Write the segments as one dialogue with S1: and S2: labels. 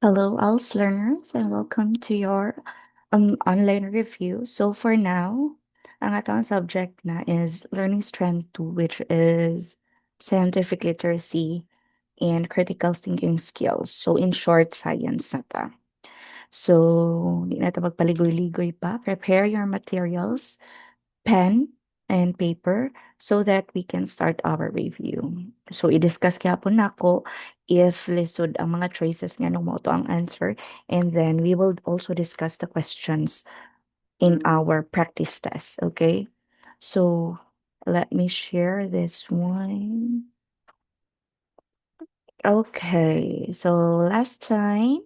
S1: Hello, ALS learners, and welcome to your online review. So for now, ang atong subject na is Learning Strength 2, which is scientific literacy and critical thinking skills. So in short, science na ta. So, di na ta magpaligoy-ligoy pa. Prepare your materials, pen and paper so that we can start our review. So, i-discuss kaya po nako if lisod ang mga choices nga nung mo to ang answer. And then, we will also discuss the questions in our practice test. Okay? So, let me share this one. Okay. So, last time,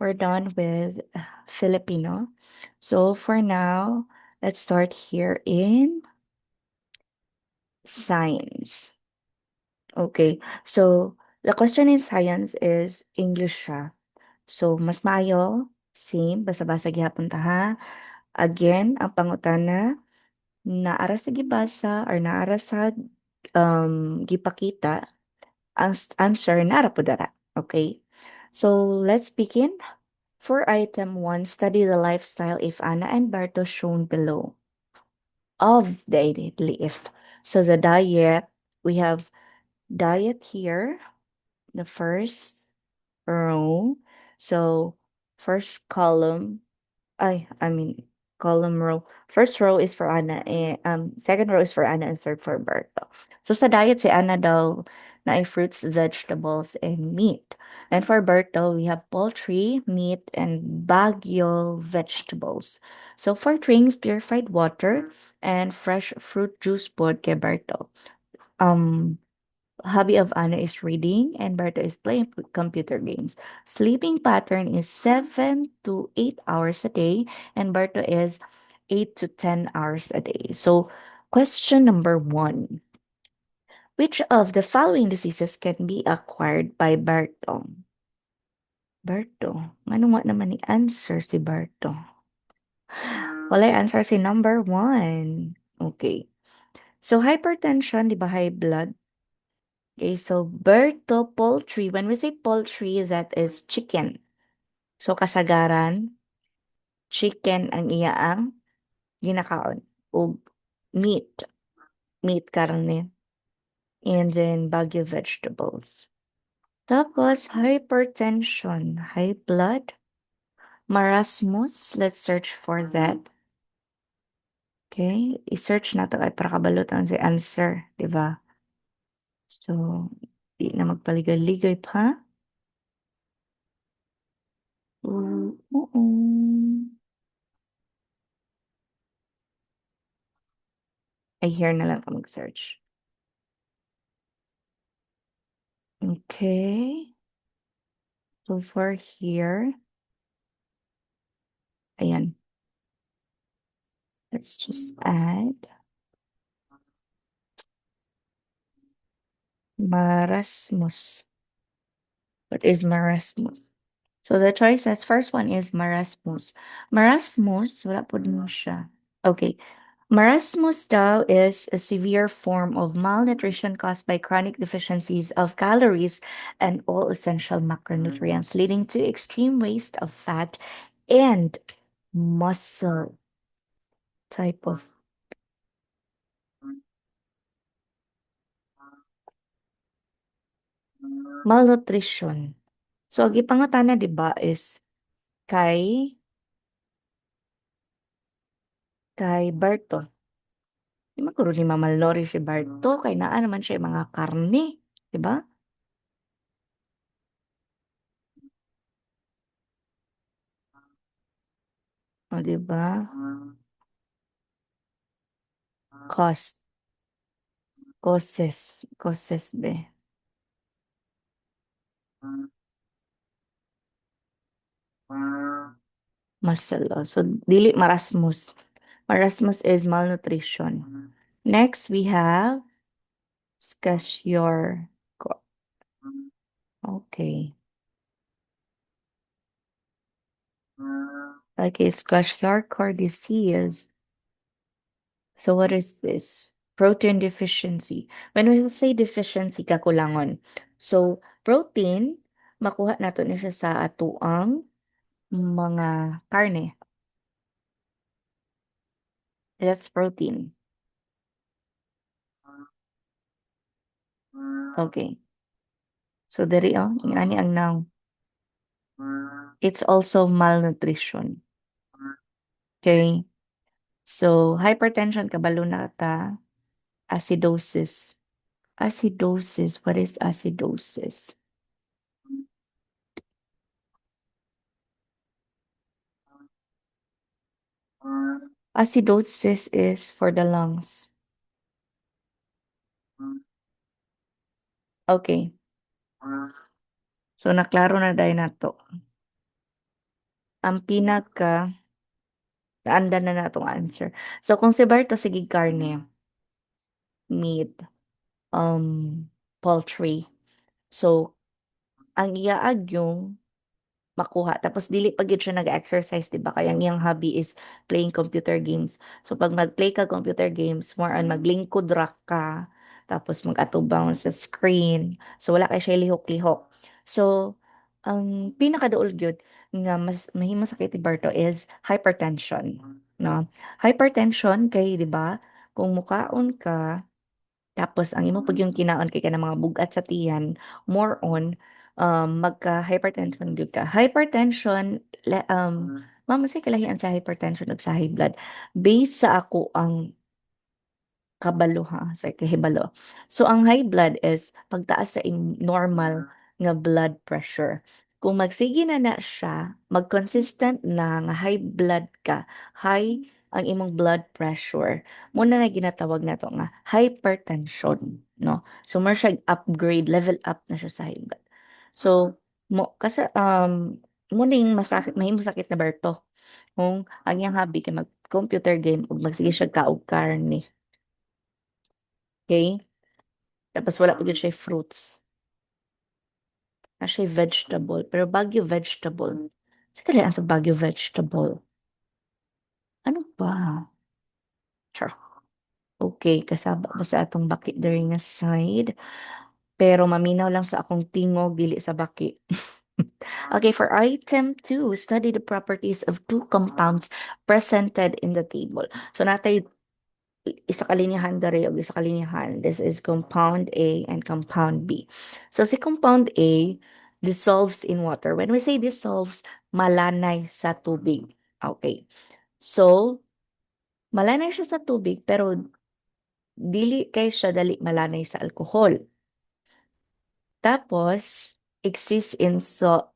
S1: we're done with Filipino. So, for now, let's start here in science. Okay. So, the question in science is English siya. So, mas maayo, same, basa-basa gyapon ta ha. Again, ang pangutana, naara sa gibasa or naara sa gipakita, ang answer naara po dara. Okay? So, let's begin. For item 1, study the lifestyle if Anna and Berto shown below of the immediate leaf. So the diet, we have diet here, the first row. So first column, I mean column row. First row is for Anna, second row is for Anna and third for Berto. So sa diet si Anna daw na ay fruits, vegetables, and meat. And for Berto, we have poultry, meat, and Baguio vegetables. So for drinks, purified water and fresh fruit juice pod kay Berto. Um, Hobby of Anna is reading and Berto is playing computer games. Sleeping pattern is 7 to 8 hours a day and Berto is 8 to 10 hours a day. So, question number 1. Which of the following diseases can be acquired by Berto? Berto. Ano nga naman ni answer si Berto? Wala answer si number 1. Okay. So, hypertension, di ba high blood? Okay, so Berto poultry. When we say poultry, that is chicken. So kasagaran, chicken ang iyaang ginakaon. O meat, meat karne. And then Baguio vegetables. Tapos hypertension, high blood, marasmus. Let's search for that. Okay, i-search na to ay para kabalot ang si answer, di ba? So, di na magpaligoy-ligoy pa. Oo. Ay, here na lang ka mag-search. Okay. So for here, ayan. Let's just add marasmus. What is marasmus? So the choices, first one is marasmus. Marasmus, wala po din siya. Okay. Marasmus daw is a severe form of malnutrition caused by chronic deficiencies of calories and all essential macronutrients, leading to extreme waste of fat and muscle type of malnutrition. So, ang ipangutana, di ba, is kay Berto. Di maguro ni mamalnourished si Berto, kay naa naman siya yung mga karne, di ba? O, di ba? Cost, causes be. Muscle loss. So, dili marasmus. Marasmus is malnutrition. Next, we have scassior. Okay. Okay, scassior disease. So what is this? Protein deficiency. When we say deficiency, kakulangon. So protein, makuha nato ni siya sa atuang mga karne. That's protein. Okay. So diri ang ani ang noun. It's also malnutrition. Okay? So hypertension kabalo na ta, acidosis. Acidosis, what is acidosis? Acidosis is for the lungs. Okay. So naklaro na dahil nato. Ang pinaka naandan na natong answer. So kung si Barto sige karne, meat, um poultry. So ang iaag yung makuha. Tapos dili pa gyud siya nag-exercise, 'di ba? Kaya ang iyang hobby is playing computer games. So pag mag-play ka computer games, more on maglingkod ra ka, tapos mag-atubang sa screen. So wala kay siya lihok-lihok. So ang pinakaduol gyud nga mas mahimo sakit ni Barto is hypertension, no? Hypertension kay 'di ba? Kung mukaon ka tapos ang imo pag yung kinaon kay kanang mga bugat sa tiyan, more on magka-hypertension gyud ka. Hypertension ma'am say kalahian sa hypertension ug sa high blood. Based sa ako ang kabalo ha, sa kahibalo. So ang high blood is pagtaas sa normal nga blood pressure. Kung magsige na siya, mag-consistent na nga high blood ka, high ang imong blood pressure, muna na ginatawag nato nga hypertension, no? So more siya upgrade, level up na siya sa high blood. So mo kasi muna yung masakit, mahimo sakit na berto kung ang iyang hobby kay mag computer game ug magsige siya kaog karne. Okay? Tapos wala pa gyud siya fruits. Na siya vegetable. Pero Baguio vegetable. Sa kailangan sa Baguio vegetable. Ano ba? Char. Okay, kasaba ba sa atong baki diri nga side? Pero maminaw lang sa akong tingog, dili sa baki. Okay, for item 2, study the properties of two compounds presented in the table. So natay isa kalinyahan dari o isa kalinyahan. This is compound A and compound B. So si compound A dissolves in water. When we say dissolves, malanay sa tubig. Okay. So, malanay siya sa tubig pero dili kay siya dali malanay sa alcohol. Tapos, exists in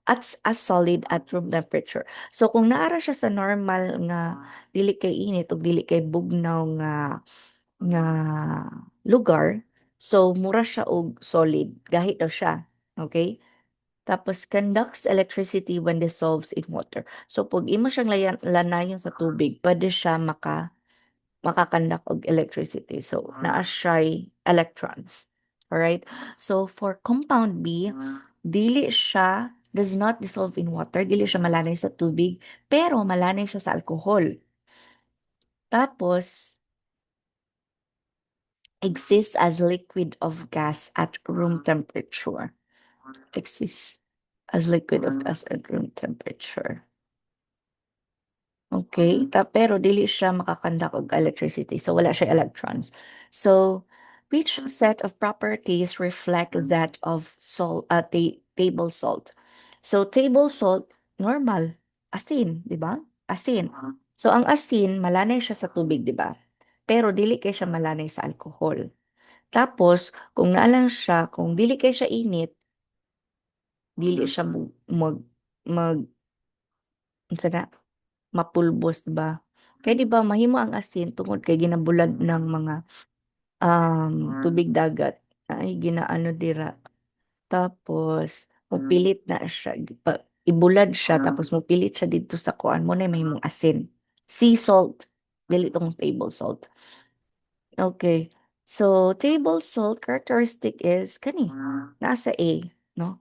S1: as solid at room temperature. So kung naara siya sa normal nga dili kay init o dili kay bugnaw nga lugar, so mura siya og solid, gahi daw siya. Okay? Tapos conducts electricity when dissolves in water. So pag imo siyang lanayon sa tubig, pwede siya makakandak og electricity. So naa siya'y electrons. Alright? So for compound B, dili siya does not dissolve in water, dili siya malanay sa tubig, pero malanay siya sa alcohol. Tapos exists as liquid of gas at room temperature. Exists as liquid of gas at room temperature. Okay, pero dili siya makakandak og electricity. So wala siya electrons. So which set of properties reflect that of salt, table salt? So table salt, normal, asin, di ba? Asin. So ang asin, malanay siya sa tubig, di ba? Pero dili kay siya malanay sa alcohol. Tapos, kung naalang siya, kung dili kay siya init, dili siya mag, unsa na, mapulbos, ba? Kaya di ba, mahimo ang asin tungod kay ginabulag ng mga tubig dagat. Ay, ginaano dira. Tapos, mupilit na siya. Ibulad siya, tapos mupilit siya dito sa kuan mo na mahimong asin. Sea salt, dili tong table salt. Okay. So, table salt characteristic is kani, nasa A, no?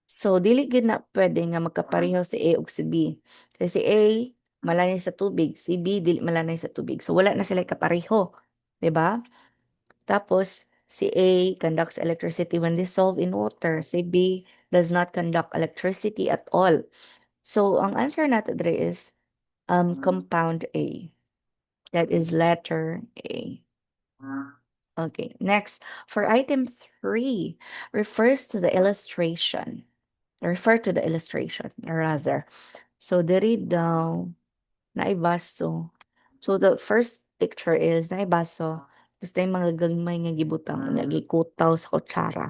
S1: So, dili gyud na pwede nga magkapareho si A ug si B. Kasi si A, malanay sa tubig. Si B, dili malanay sa tubig. So, wala na sila kapareho. 'Di ba? Tapos, Si A conducts electricity when dissolved in water. Si B does not conduct electricity at all. So, ang answer natin dre is compound A. That is letter A. Okay, next. For item 3, refers to the illustration. Refer to the illustration, rather. So, diri daw, naibaso. So, the first picture is naibaso. Basta yung mga gagmay nga gibutang, nga gikutaw sa kutsara.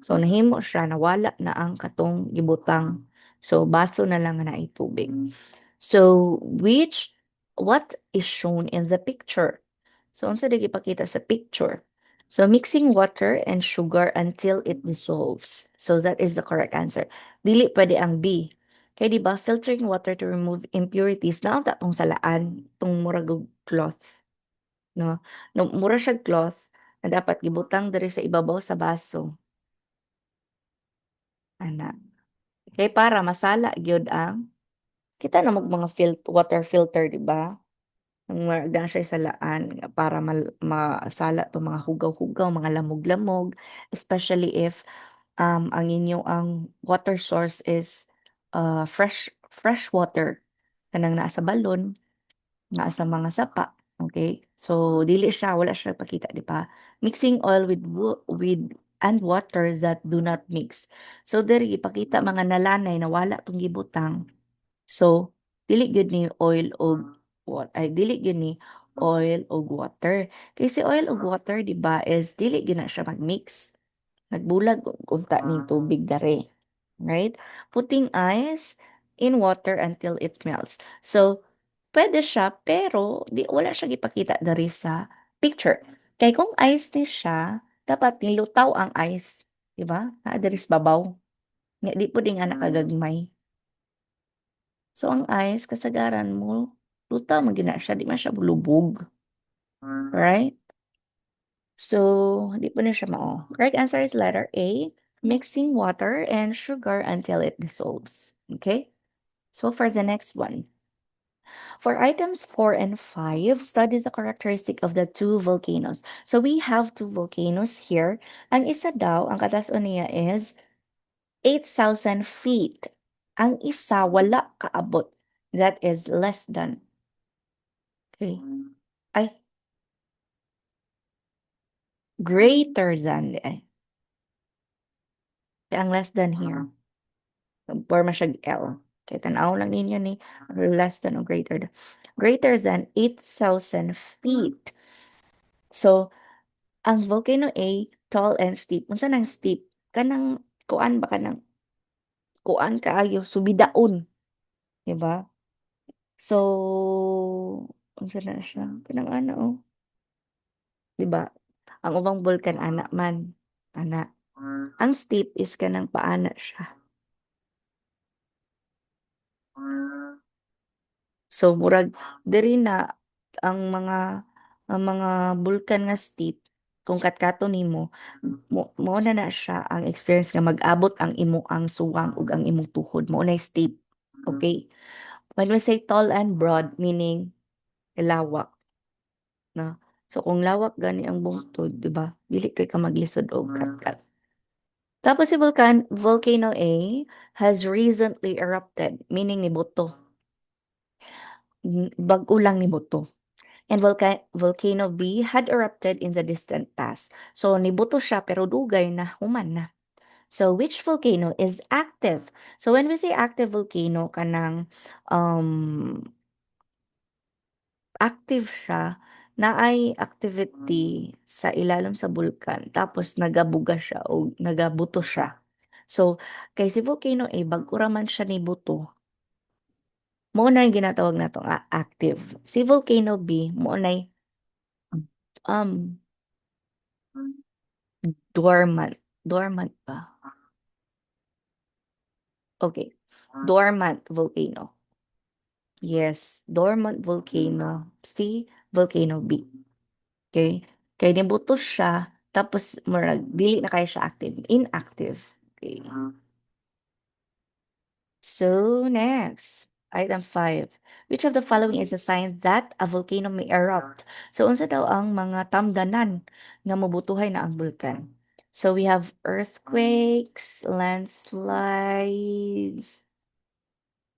S1: So, nahimo siya, nawala na ang katong gibutang. So, baso na lang na itubig. So, what is shown in the picture? So, unsa di ipakita sa picture? So, mixing water and sugar until it dissolves. So, that is the correct answer. Dili pwede ang B. Kaya di ba, filtering water to remove impurities na ang tatong salaan, tong murag og cloth. No? No, mura siya cloth na dapat gibutang diri sa ibabaw sa baso. Ana. Kay para masala gyud ang kita na mga water filter, di ba? Ang magda siya sa laan nga para masala to mga hugaw-hugaw, mga lamog-lamog, especially if ang inyo ang water source is fresh water kanang naa sa balon, naa sa mga sapa. Okay? So dili siya wala siya pakita, di ba? Mixing oil with and water that do not mix. So diri ipakita mga nalanay na wala tong gibutang. So, dili gyud ni oil og dili gyud ni oil og water. Kasi oil og water, di ba, is dili gyud na siya mag-mix. Nagbulag unta ning tubig dare. Right? Putting ice in water until it melts. So, pwede siya, pero wala siya gipakita dari sa picture. Kay kung ice ni siya, dapat nilutaw ang ice. Di ba? Naa diri sa babaw. Nga di po din nga nakagagmay. So, ang ice, kasagaran mo, luta man gina siya, di man siya bulubog. Right? So, di po na siya mao. Correct answer is letter A, mixing water and sugar until it dissolves. Okay? So, for the next one. For items 4 and 5, study the characteristic of the two volcanoes. So, we have two volcanoes here. Ang isa daw, ang kataas-on niya is 8,000 feet. Ang isa, wala kaabot. That is less than. Okay. Ay, greater than. Ang less than here. Forma siya L. Kaya tanaw lang ninyo ni less than or greater than. Greater than 8,000 feet. So, ang volcano A, tall and steep. Unsa nang steep? Kanang kuan ba kanang kuan kaayo subidaon, di ba? So, unsa na siya? Kanang ana oh, di ba? Ang ubang bulkan ana man, ana. Ang steep is kanang paana siya. So murag diri na ang mga bulkan nga steep kung katkato nimo mo na siya ang experience nga mag-abot ang imo ang suwang ug ang imong tuhod mo na steep. Okay? When we say tall and broad, meaning lawak na. So kung lawak gani ang bungtod, di ba? Dili kay ka maglisod og katkat. Tapos si Volcano A has recently erupted, meaning nibuto. Bag-o lang nibuto. And Volcano B had erupted in the distant past. So, nibuto siya pero dugay na human na. So, which volcano is active? So, when we say active volcano, kanang um, active siya, na ay activity sa ilalim sa bulkan, tapos nagabuga siya o nagabuto siya. So, kay si Volcano A, bag-o ra man siya nibuto, mo na yung ginatawag na active. Si Volcano B, mo na um, dormant. Dormant ba? Okay. Dormant volcano. Yes, dormant volcano. C, volcano B. Okay? Kaya nibuto siya, tapos murag, dili na kaya siya active. Inactive. Okay. So, next. Item 5. Which of the following is a sign that a volcano may erupt? So, unsa daw ang mga tamdanan nga mabutuhay na ang bulkan? So, we have earthquakes, landslides,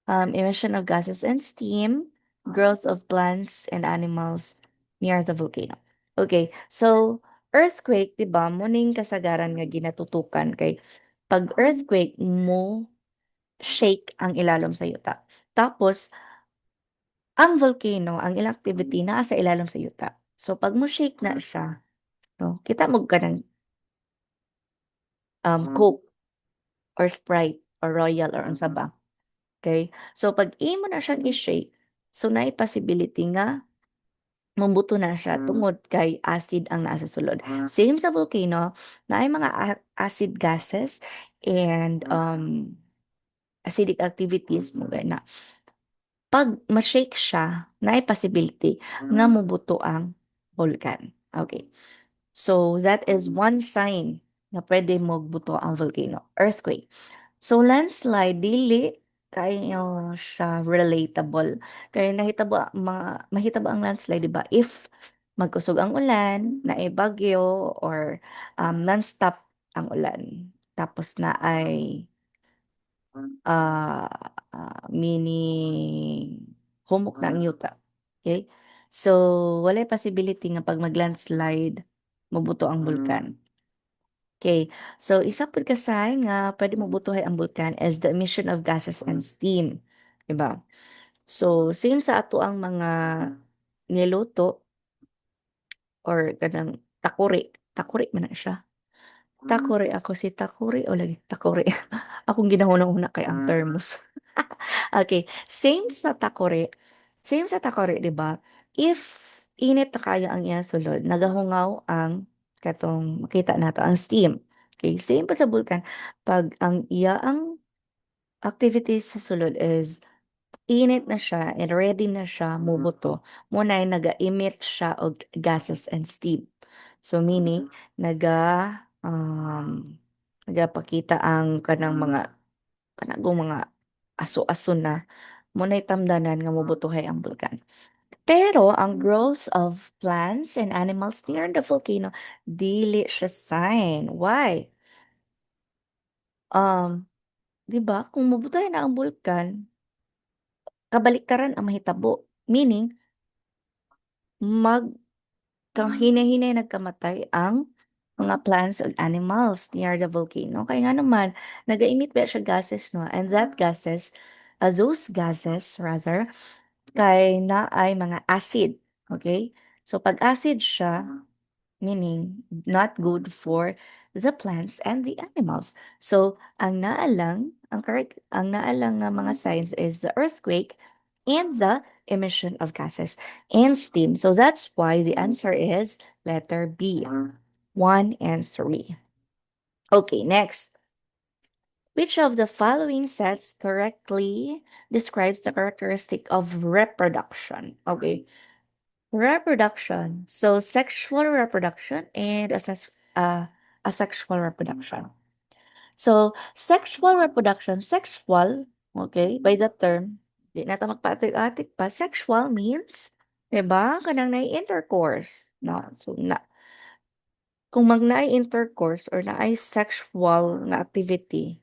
S1: emission of gases and steam, growth of plants and animals near the volcano. Okay, so earthquake, di ba, muning kasagaran nga ginatutukan kay pag earthquake mo shake ang ilalom sa yuta. Tapos, ang volcano, ang ilang activity naa sa ilalim sa yuta. So, pag mo shake na siya, no, kita mo ka ng Coke or Sprite or Royal or unsa ba. Okay? So, pag imo na siyang i-shake, so na possibility nga mambuto na siya tungod kay acid ang nasa sulod. Same sa volcano, na ay mga acid gases and acidic activities mo na. Pag ma-shake siya, na possibility nga mubuto ang volcan. Okay. So, that is one sign na pwede magbuto ang volcano. Earthquake. So, landslide, dili kayo siya relatable. Kaya mahitabo ang landslide, di ba? If magkusog ang ulan, na bagyo, or non-stop ang ulan. Tapos na ay ah meaning humok na ang yuta. Okay? So, walay possibility nga pag mag-landslide, mabuto ang bulkan. Okay. So, isa po kasay nga pwede mabutuhay ang bulkan is the emission of gases and steam. Diba? So, same sa ato ang mga niluto or kanang takuri. Takuri man na siya. Takuri ako si takuri o lagi takuri. Akong ginahunang-una kay ang thermos. Okay, same sa takore, 'di ba? If init na kayo ang iyang sulod, nagahungaw ang katong makita nato ang steam. Okay, same pa sa bulkan. Pag ang iya ang activities sa sulod is init na siya and ready na siya mubuto, muna naga-emit siya og gases and steam. So meaning nagapakita ang kanang mga kanagong mga aso-aso na muna'y tamdanan nga mobutuhay ang bulkan. Pero ang growth of plants and animals near the volcano dili siya sign. Why? Um, 'Di ba kung mabutuhay na ang bulkan, kabaliktaran ang mahitabo. Meaning, mag hinay-hinay nagkamatay ang mga plants and animals near the volcano. Kaya nga naman, nag-emit ba siya gases, no? And those gases rather, kay na ay mga acid. Okay? So, pag acid siya, meaning not good for the plants and the animals. So, ang naalang nga mga signs is the earthquake and the emission of gases and steam. So, that's why the answer is letter B, 1 and 3. Okay, next. Which of the following sets correctly describes the characteristic of reproduction? Okay. Reproduction. So sexual reproduction and asexual reproduction. So sexual reproduction, sexual, okay, by the term, di na ta magpaatik-atik pa. Sexual means, 'di ba? Kanang intercourse, no? So kung magnaay intercourse or naay sexual nga activity,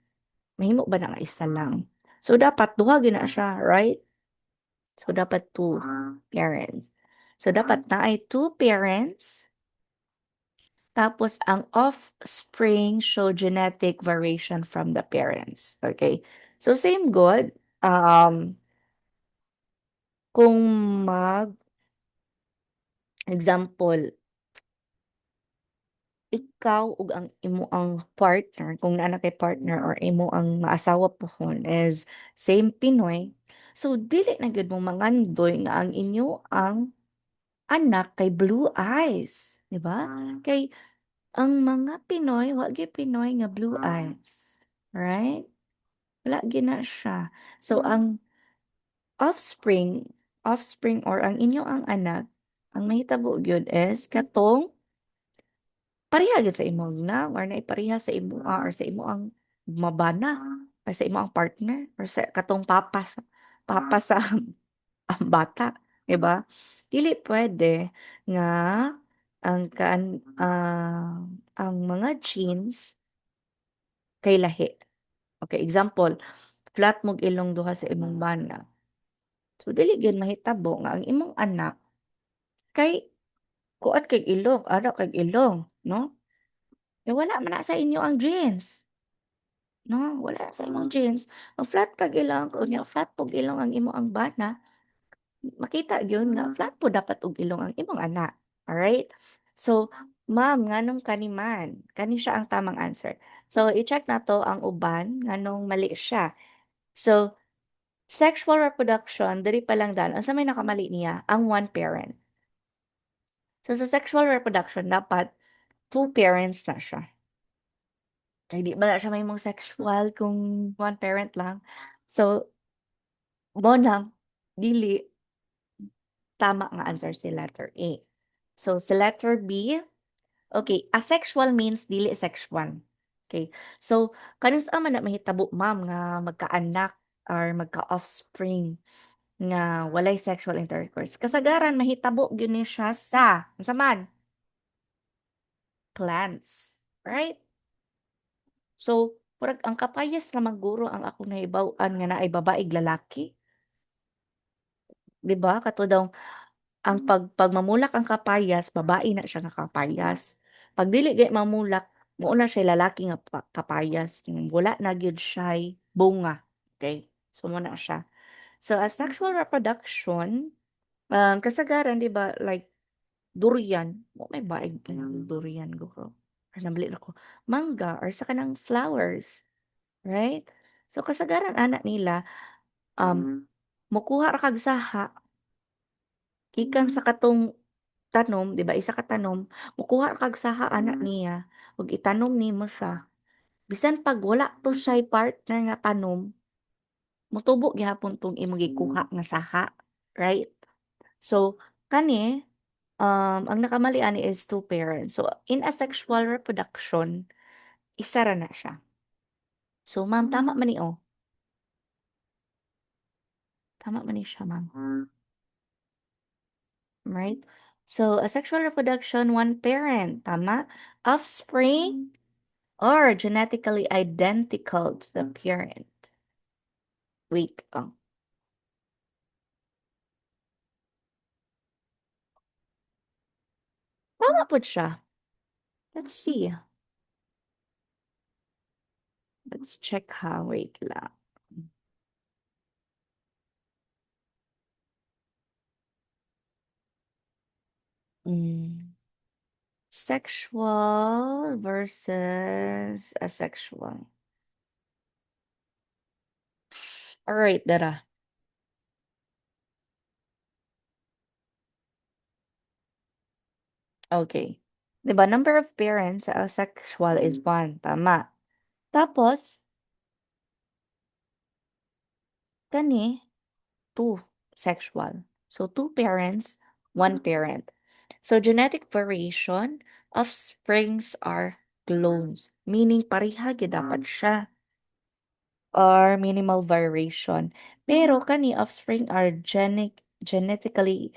S1: mahimo ba na nga isa lang? So dapat duha gyud na siya, right? So dapat two parents. So dapat na ay two parents. Tapos ang offspring show genetic variation from the parents. Okay? So same good. Kung mag example, ikaw ug ang imo ang partner, kung naa na kay partner or imo ang maasawa pohon is same Pinoy. So dili na gyud mo mangandoy nga ang inyo ang anak kay blue eyes, 'di ba? Kay ang mga Pinoy wa gyud Pinoy nga blue eyes, right? Wala gyud na siya. So ang offspring offspring or ang inyo ang anak, ang mahitabo gyud is katong pareha gyud sa imong na or naipareha sa imo or sa imo ang mabana or sa imo ang partner or sa katong papa sa ang bata, 'di ba? Dili puwede nga ang mga genes kay lahi. Okay, example, flat mog ilong duha sa imong bana. So dili gyud mahitabo nga ang imong anak kay kuat kay ilong, ana kay ilong, 'no? Eh, wala man na sa inyo ang genes, 'no? Wala sa imong genes. Ang flat kag ilong, unya flat pog ilong ang ang bana, makita gyud nga flat po dapat og ilong ang imong anak, alright? So, ma'am nganong kani man, kani siya ang tamang answer. So, i-check nato ang uban nganong mali siya. So, sexual reproduction diri pa lang daan unsa may nakamali niya, ang one parent. So, sa sexual reproduction dapat two parents na siya. Kay di ba siya mahimong sexual kung one parent lang. So, mo nang dili tama nga answer si letter A. So, si letter B, okay, asexual means dili sexual. Okay. So, kanus man na mahitabo ma'am nga magkaanak or magka-offspring nga walay sexual intercourse. Kasagaran mahitabo gyud ni siya sa unsa man plants, right? So, murag ang kapayas ra mangguro ang akong nahibaw-an nga naay babaeng lalaki, 'di ba? Kato daw ang pag mamulak ang kapayas, babae na siya nga kapayas. 'Pag dili gyud mamulak, mauna siya lalaki nga kapayas, wala na gyud siya'y bunga, okay? So, mo na siya. So, as sexual reproduction, kasagaran 'di ba like durian, wa may baeg pa ng durian guro or nabili ako, mangga or sa kanang flowers, right? So, kasagaran ana nila, mokuha ra kag saha gikan sa katong tanom, 'di ba, isa ka tanom, mokuha kag saha ana niya ug itanom nimo siya. Bisan 'pag wala to siya'y partner nga tanom, motubo gyapon 'tong imong gikuha nga saha, right? So, kani, ang nakamali ani is two parents. So, in asexual reproduction, isa ra na siya. So, ma'am, tama man ni, oh, tama man ni siya, ma'am, right? So, asexual reproduction, one parent, tama. Offspring or genetically identical to the parent. Wait, oh. Tama po siya. Let's see. Let's check ha. Wait lang. Mm. Sexual versus asexual. Alright, Dara. Okay. 'Di ba, number of parents sa asexual is one, tama. Tapos, kani, two sexual. So, two parents, one parent. So, genetic variation of springs are clones, meaning pareha gyud dapat siya or minimal variation. Pero kani offspring are genetically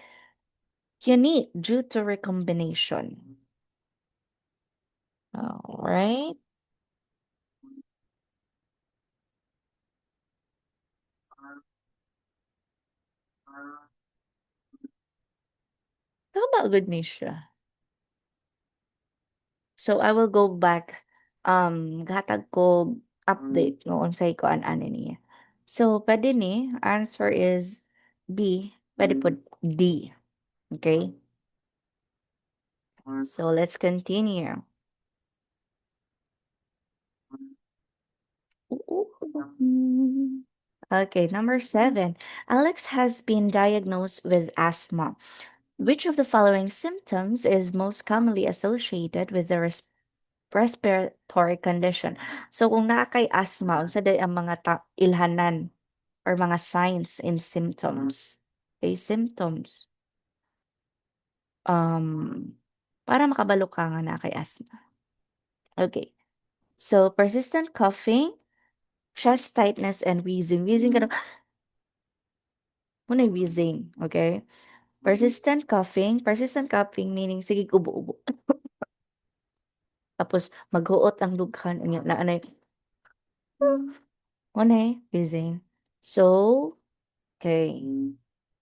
S1: unique due to recombination. Alright? Tama gud ni siya. So, I will go back, gahatag ko update no unsay kuan-ani niya. So, puwede ni, answer is B, puwede pod D, okay? So, let's continue. Okay, number 7. Alex has been diagnosed with asthma. Which of the following symptoms is most commonly associated with the respiratory condition? So, kung naa kay asthma, unsa day ang mga ilhanan or mga signs and symptoms? Okay, symptoms. Um, para makabalo ka nga naa kay asthma. Okay. So, persistent coughing, chest tightness, and wheezing. Wheezing ka na, Muna wheezing, okay? Persistent coughing meaning sige ubo-ubo. Tapos maghuot ang dughan unya na anay muna wheezing. So, okay.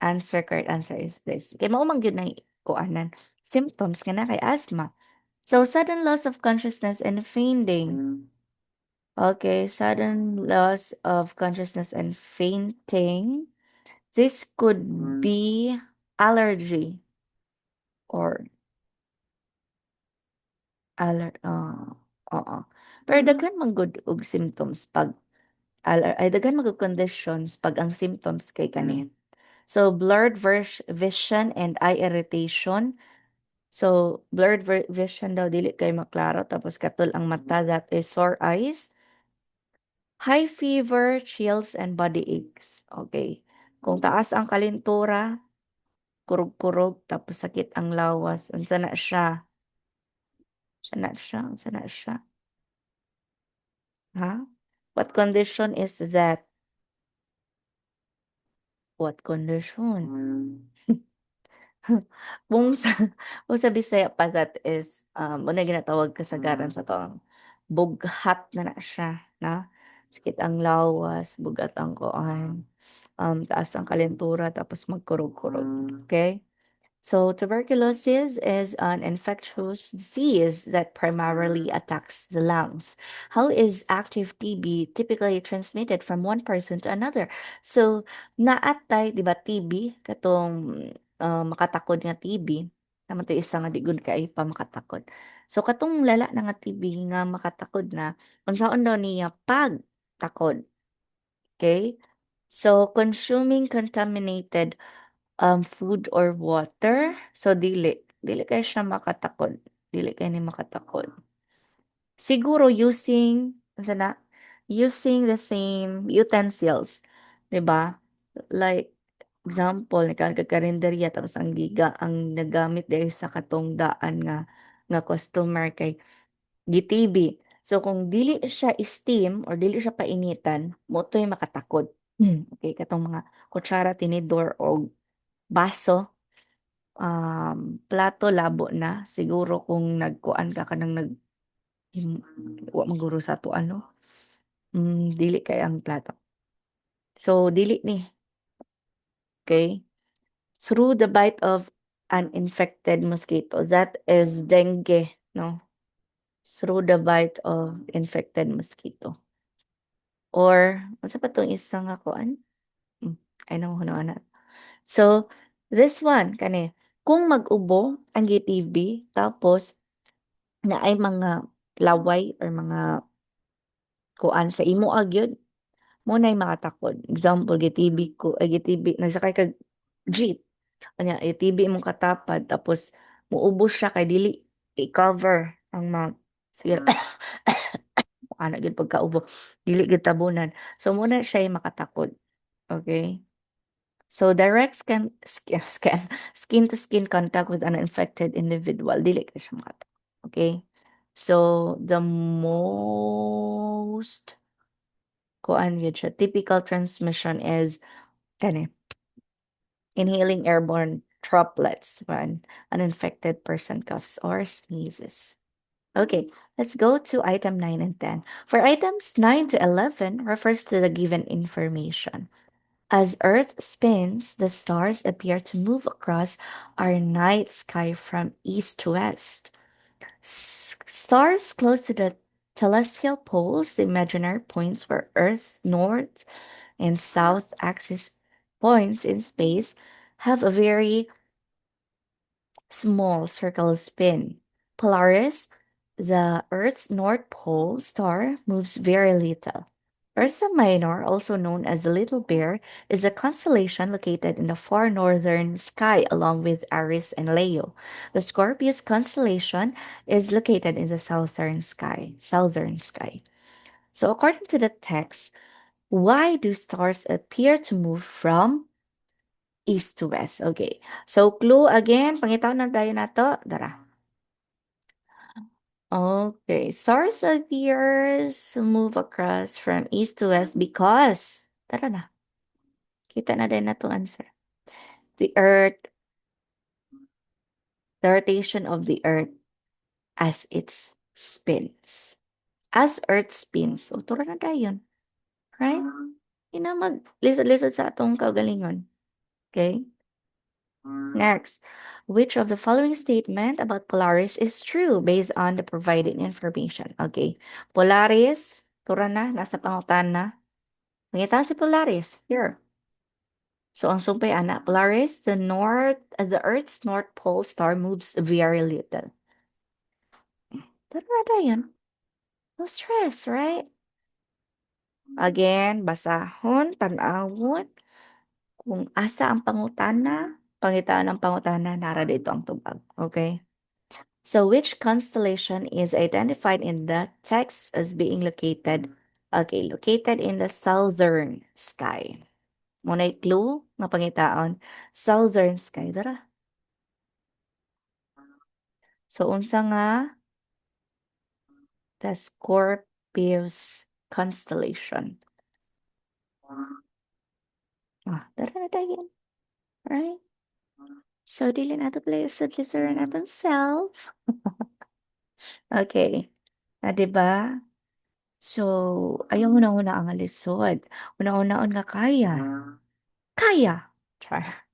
S1: Correct answer is this. Kay mao man gyud na kuanan. Symptoms nga na kay asthma. So, sudden loss of consciousness and fainting. Okay, sudden loss of consciousness and fainting. This could be allergy or oo. Pero daghan man gud og symptoms pag daghan man gud conditions pag ang symptoms kay kani. So blurred vision and eye irritation. So blurred vision daw dili kay maklaro tapos katul ang mata that is sore eyes. High fever, chills, and body aches. Okay. Kung taas ang kalintura, kurog-kurog, tapos sakit ang lawas. Unsa na siya? Unsa na siya? Unsa na siya? Ha? What condition is that? What condition? Kung sa kung sa Bisaya pa that is, muna ginatawag kasagaran sa to, bughat na siya, na. Sakit ang lawas, bugat ang kuan, taas ang kalentura, tapos magkurog-kurog. Okay? So, tuberculosis is an infectious disease that primarily attacks the lungs. How is active TB typically transmitted from one person to another? So, naatay, di ba, TB, katong makatakod nga TB, naman to isa nga di gud kay pa makatakod. So, katong lala na nga TB nga makatakod na, unsaon daw niya pag takod. Okay? So, consuming contaminated food or water. So, dili kay siya makatakod. Dili kay ni makatakod. Siguro using, ano na, using the same utensils. 'Di ba? Like, example, nagkakarinderya tapos ang nagamit dahil sa katong daan nga customer kay gitibi. So, kung dili siya steam or dili siya painitan, motoy makatakod. Okay, katong mga kutsara, tinidor, o baso, plato labo na siguro kung nagkuan ka kanang wa maguro sa to ano, dili kay ang plato. So dili ni, okay? Through the bite of an infected mosquito, that is dengue, no? Through the bite of infected mosquito. Or unsa pa tong isa nga kuan? Ay nang hunana. So this one kani kung mag-ubo ang GTB tapos na ay mga laway or mga kuan sa imo gyud mo nay makatakod. Example gitb ko ay gitb nagsakay kag jeep anya itb imong katapad tapos muubos siya kay dili i-cover ang mouth. Sige ana gyud pagkaubo dili gyud tabunan. So muna siya makatakod. Okay? So direct skin to skin contact with an infected individual dili ka siya makatakod. Okay? So the most kuan gyud siya typical transmission is kani inhaling airborne droplets when an infected person coughs or sneezes. Okay, let's go to item 9 and 10. For items 9 to 11 refers to the given information. As Earth spins, the stars appear to move across our night sky from east to west. Stars close to the celestial poles, the imaginary points where Earth's north and south axis points in space, have a very small circle spin. Polaris, the Earth's North Pole star, moves very little. Ursa Minor, also known as the Little Bear, is a constellation located in the far northern sky along with Aries and Leo. The Scorpius constellation is located in the southern sky. So according to the text, why do stars appear to move from east to west? Okay. So clue again, pangitaw na tayo na to. Dara. Okay. Stars appears to move across from east to west because, tara na. Kita na din na to answer. The earth, the rotation of the earth as it spins. As earth spins. O, tura na dayon. Right? Ina mag-lisod-lisod sa atong kaugalingon. Okay? Next, which of the following statement about Polaris is true based on the provided information? Okay. Polaris, tura na, nasa pangutan na. Nangitaan si Polaris. Here. So, ang sumpay ana, Polaris, the Earth's North Pole star moves very little. Tara na dayon. No stress, right? Again, basahon, tanawon, kung asa ang pangutana, pangitaan ng pangutana, nara dito ang tubag. Okay? So, which constellation is identified in the text as being located in the southern sky? Muna'y clue nga pangitaon, southern sky, dara. So, unsa nga the Scorpius constellation? Dara na tayo. Right? So, dili nato play usod listener natong self. Okay. Na, diba? So, ayaw una-una ang alisod. Una-unaon nga kaya. Kaya. Char.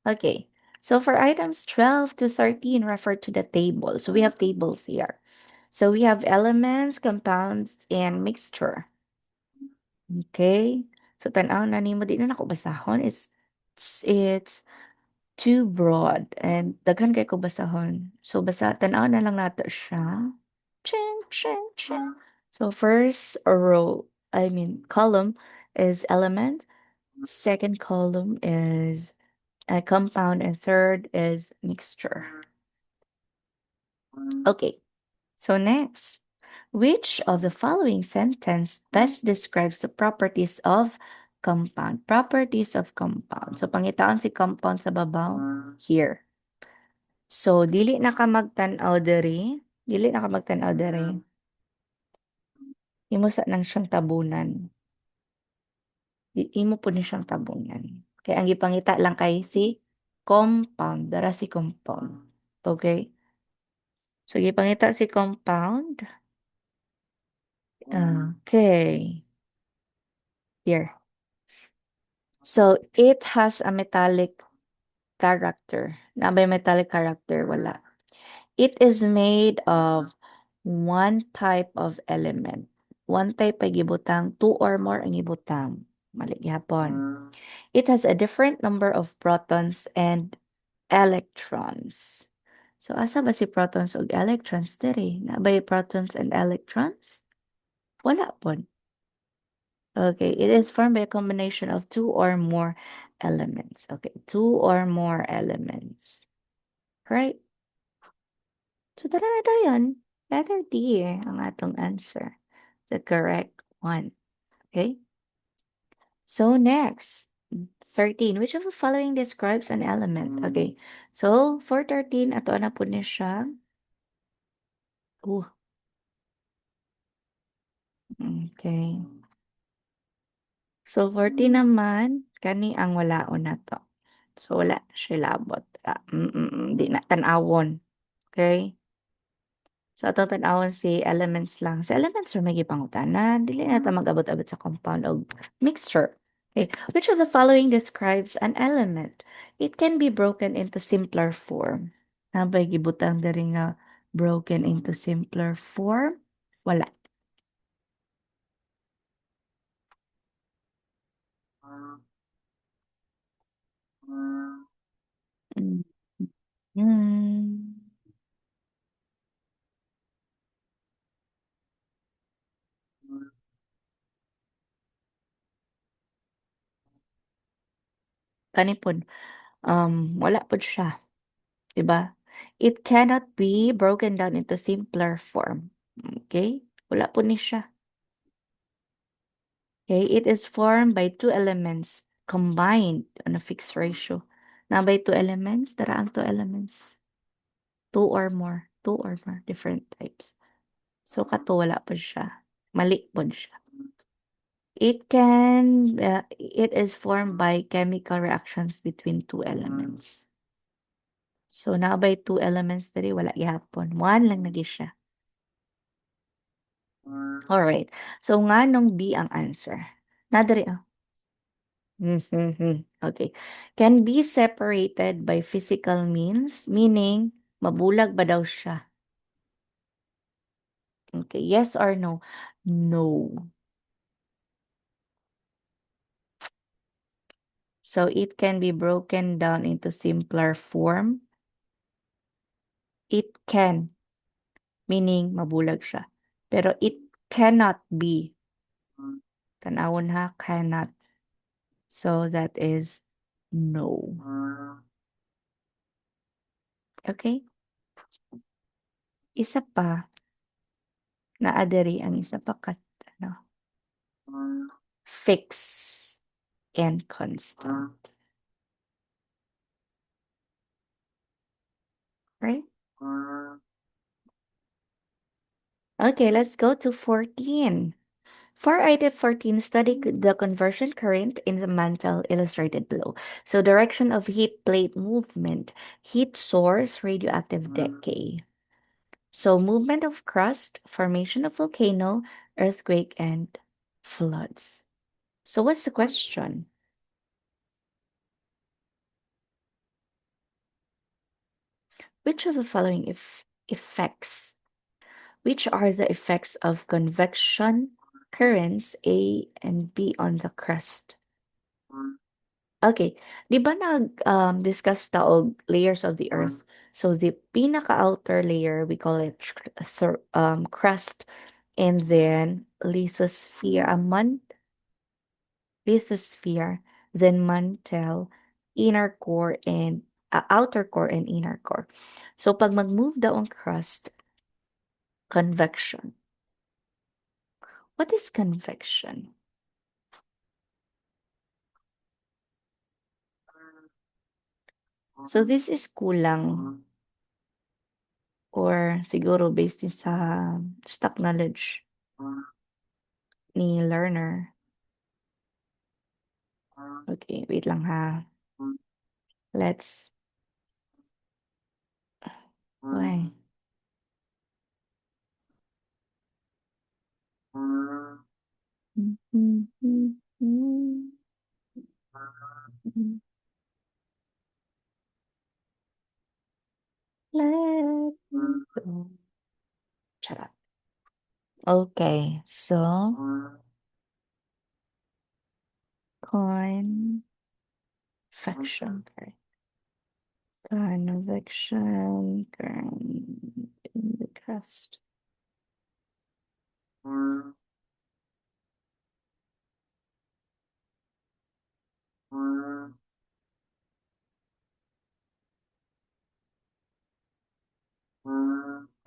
S1: Okay. So for items 12 to 13, refer to the table. So we have tables here. So we have elements, compounds, and mixture. Okay. So tanaw na nimo di na nako basahon. It's too broad and daghan kay ko basahon. So basa tanaw na lang nato siya. Ching, ching, ching. So first column is element. Second column is a compound, and third is mixture. Okay, so next, which of the following sentence best describes the properties of compound? Properties of compound. So pangitaon si compound sa babaw here. So dili na ka magtan-aw diri, dili na ka magtan-aw diri. Imo sa nang siyang tabunan. Imo po ni siyang tabunan. Kaya ang gipangita lang kay si compound, dara si compound. Okay? So gipangita si compound. Okay. Here. So it has a metallic character. Na may metallic character? Wala. It is made of one type of element. One type ay gibutang, two or more ang gibutang. Mali gihapon. It has a different number of protons and electrons. So asa ba si protons ug electrons diri? Na ba protons and electrons? Wala pon. Okay, it is formed by a combination of two or more elements. Okay, two or more elements. Right? So, tara na dayon. Letter D ang atong answer. The correct one. Okay? So, next. 13. Which of the following describes an element? Okay. So, for 13, ato na po niya siya. Oh, okay. So, 14 naman, kani ang walaon na to. So, wala na siya labot. Di na tanawon. Okay? So, atong tan-awon si elements lang. Sa elements ra may gipangutanan, dili na ta mag-abot-abot sa compound o mixture. Okay. Which of the following describes an element? It can be broken into simpler form. Nabay gibutang diri nga broken into simpler form? Wala. Mm. Mm. Kanipon, wala pod siya. 'Di ba? It cannot be broken down into simpler form. Okay? Wala po ni siya. Okay, it is formed by two elements combined on a fixed ratio. Na by two elements, dara ang two elements. Two or more different types. So kato wala po siya. Mali po siya. It is formed by chemical reactions between two elements. So, by two elements diri, wala gihapon. One lang lagi siya. Alright. So, nga nung B ang answer. Nadari, ah. Okay. Can be separated by physical means, meaning, mabulag ba daw siya? Okay. Yes or no? No. So, it can be broken down into simpler form. It can, meaning mabulag siya. Pero it cannot be. Tanawon ha, cannot. So, that is no. Okay? Isa pa, naadari ang isa pa kat, ano, fix and constant. Right? Okay, let's go to 14. For item 14, study the conversion current in the mantle illustrated below. So, direction of heat plate movement, heat source, radioactive decay. So, movement of crust, formation of volcano, earthquake, and floods. So, what's the question? Which of the following effects? Which are the effects of convection currents A and B on the crust? Okay, di ba discuss ta og layers of the earth? So the pinaka-outer layer, we call it crust, and then lithosphere, then mantle, inner core, and outer core and inner core. So pag mag-move daw ang crust, convection. What is convection? So this is kulang or siguro based din sa stock knowledge ni learner. Okay, wait lang ha. Let's why? Let me go. Shut up. Okay, so convection, correct. Convection current in the crust.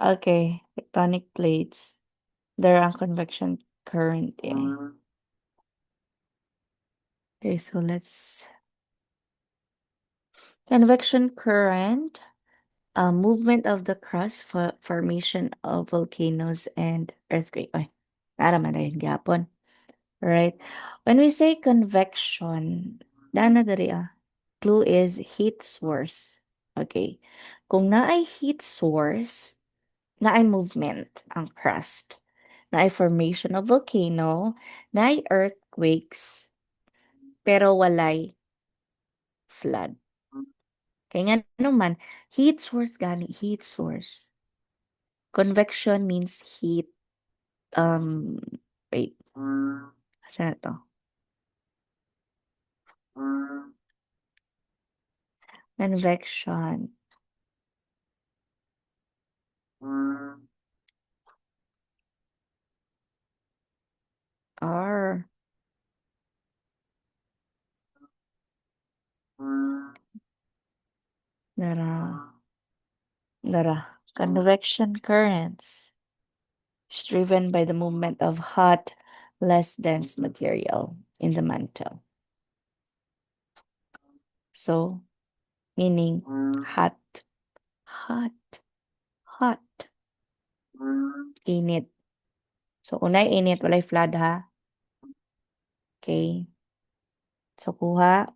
S1: Okay, tectonic plates. There are convection current. Okay, so let's convection current, movement of the crust for formation of volcanoes and earthquake. Ay, naraman na yun gapon. Right? When we say convection, dana dari clue is heat source. Okay. Kung naay heat source, naay movement ang crust. Naay formation of volcano, naay earthquakes, pero walay flood. Kaya nga naman, heat source gani, heat source. Convection means heat. Wait. Saan na to? Convection. Or, nara, convection currents is driven by the movement of hot, less dense material in the mantle. So, meaning hot, hot, hot, init. So, unay init, walay flood ha. Okay. So, kuha.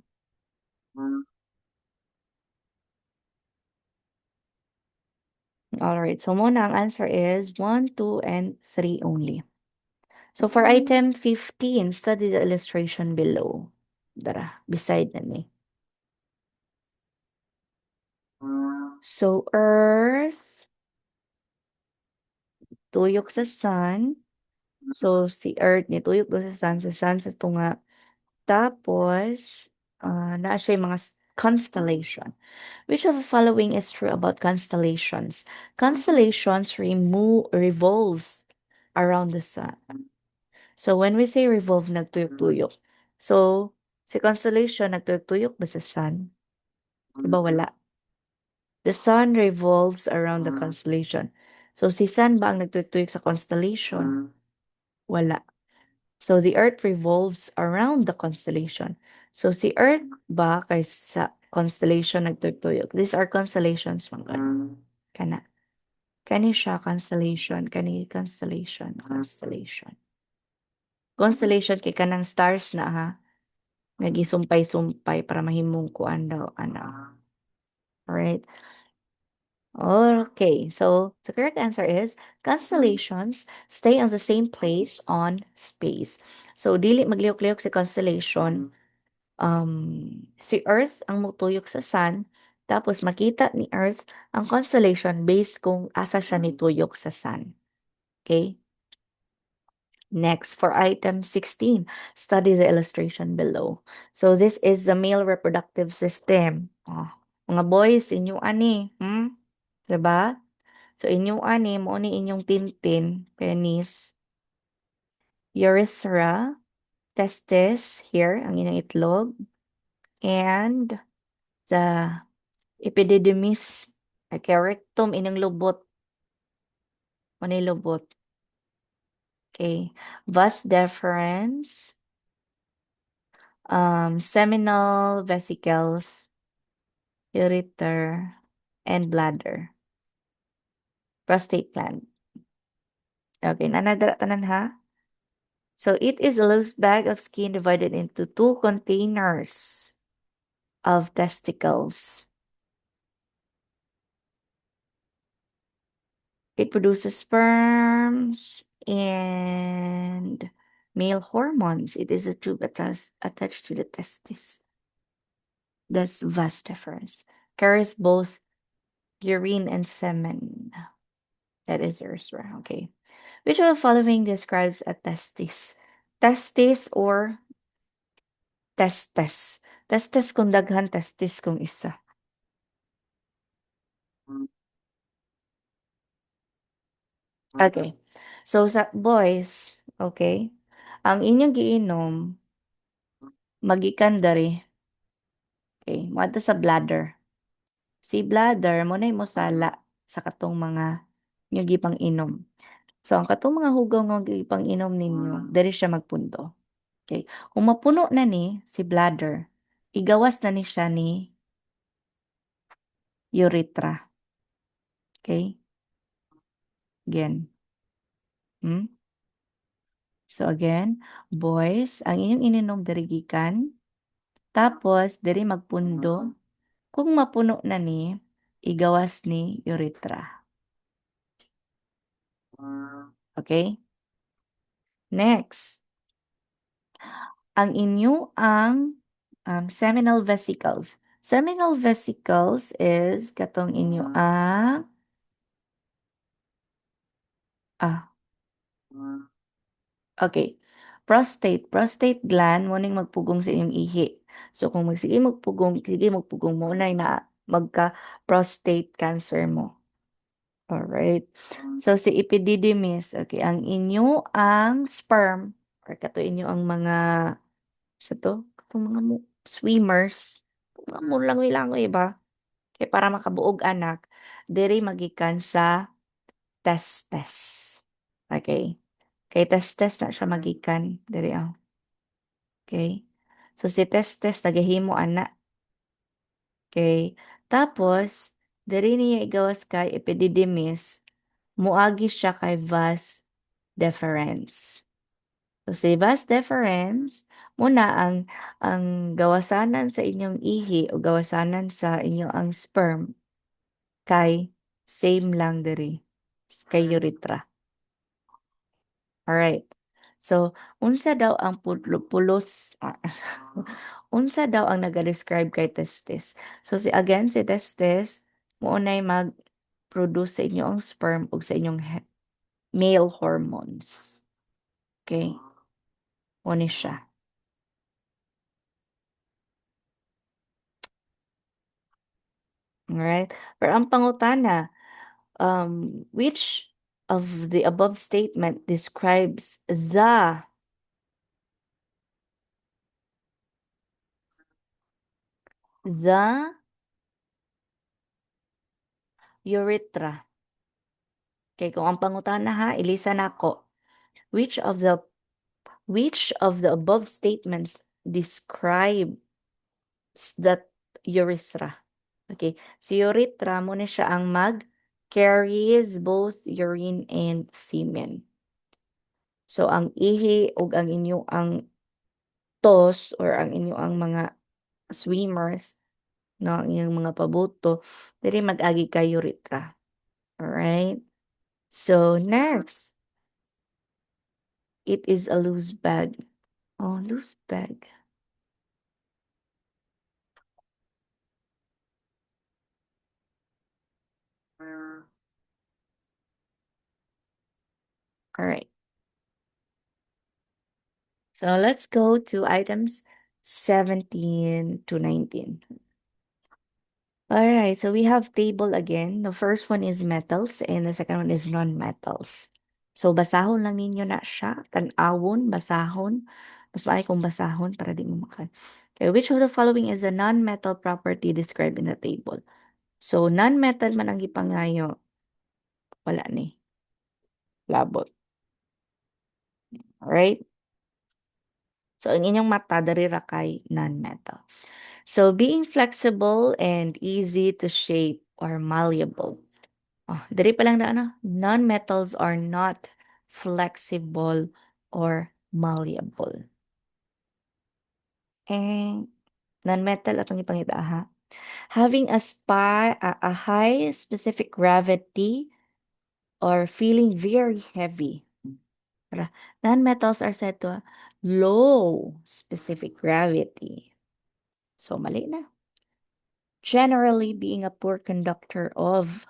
S1: Alright. So, muna ang answer is 1, 2, and 3 only. So, for item 15, study the illustration below. Dara, beside na ni. So, Earth, tuyok sa Sun. So, si Earth ni tuyok do sa Sun sa tunga. Tapos, naa siya yung mga constellation. Which of the following is true about constellations? Constellations revolves around the sun. So when we say revolve, nagtuyok-tuyok. So, si constellation, nagtuyok-tuyok ba sa sun? Diba wala? The sun revolves around the constellation. So, si sun ba ang nagtuyok-tuyok sa constellation? Wala. So, the earth revolves around the constellation. So, si earth ba kay sa constellation nagtuyok-tuyok? These are constellations, mga kana. Kani siya, constellation. Kani constellation. Constellation. Constellation kay kanang stars na ha. Nagisumpay-sumpay para mahimong kuan daw, ano. Alright. Okay, so the correct answer is constellations stay on the same place on space. So, dili maglihok-lihok si constellation. Si Earth ang mutuyok sa Sun, tapos makita ni Earth ang constellation based kung asa siya nituyok sa Sun. Okay? Next, for item 16, study the illustration below. So, this is the male reproductive system. Oh, mga boys, inyo ani, diba? So, inyong ani, mo ni inyong tintin, penis, urethra, testis, here, ang inyong itlog, and the epididymis, okay, rectum, inyong lubot, mo ni lubot. Okay, vas deferens, seminal vesicles, ureter, and bladder. Prostate gland. Okay, nanadara tanan ha? So, it is a loose bag of skin divided into two containers of testicles. It produces sperms and male hormones. It is a tube attached to the testis. That's vas deferens. Carries both urine and semen. That is urethra. Okay. Which of the following describes a testis? Testis or testes? Testes kung daghan, testis kung isa. Okay. So, sa boys, okay, ang inyong giinom, magikan dari, okay, moadto sa bladder. Si bladder, mo na mo sala sa katong mga inyong gipang inom. So, ang katong mga hugaw nga gipang inom ninyo, diri siya magpunto. Okay. Kung mapuno na ni si bladder, igawas na ni siya ni urethra. Okay? Again. Hmm? So again, boys, ang inyong ininom diri gikan, tapos diri magpundo. Kung mapuno na ni, igawas ni urethra. Okay? Next, ang inyo ang seminal vesicles. Seminal vesicles is katong inyo ang ah okay. Prostate gland mo ning magpugong sa inyong ihi. So kung sige magpugong mo na magka prostate cancer mo. Alright. So si epididymis, okay, ang inyo ang sperm or kato inyo ang mga sa to, katong mga swimmers, mga mo langoy-langoy ba? Kay para makabuog anak, diri magikan sa testes. Okay. Kay testes na siya magikan diri ang. Okay? So, si testes nagahimo ana. Okay? Tapos, diri niya igawas kay epididymis, muagi siya kay vas deferens. So, sa vas deferens, muna ang gawasanan sa inyong ihi o gawasanan sa inyong ang sperm kay same lang diri kay urethra. Alright. So, unsa daw ang pulos unsa daw ang naga-describe kay testis? So, again, si testis mounay mag-produce sa inyong sperm ug sa inyong male hormones. Okay? Mo ni siya. Alright? Pero ang pangutana, which of the above statement describes the urethra? Okay, kung ang pangutana ha, ilisa nako. Which of the above statements describes that urethra? Okay, si urethra mo na siya ang carries both urine and semen. So ang ihi ug ang inyo ang toes or ang inyo ang mga swimmers no ang inyong mga pabuto diri mag-agi kay urethra. Alright? So next, it is a loose bag. Oh, loose bag. Alright. So let's go to items 17 to 19. Alright, so we have table again. The first one is metals and the second one is non-metals. So basahon lang ninyo na siya. Tan-awon, basahon. Mas maaari kung basahon para di mo makan. Okay, which of the following is a non-metal property described in the table? So non-metal man ang gipangayo. Wala ni. Labot. Alright? So ang inyong mata dari ra kay non-metal. So being flexible and easy to shape or malleable. Oh, dali pa lang na ano, non-metals are not flexible or malleable. And non-metal atong ipangita ha. Having a high specific gravity or feeling very heavy. Non-metals are said to low specific gravity. So mali na. Generally being a poor conductor of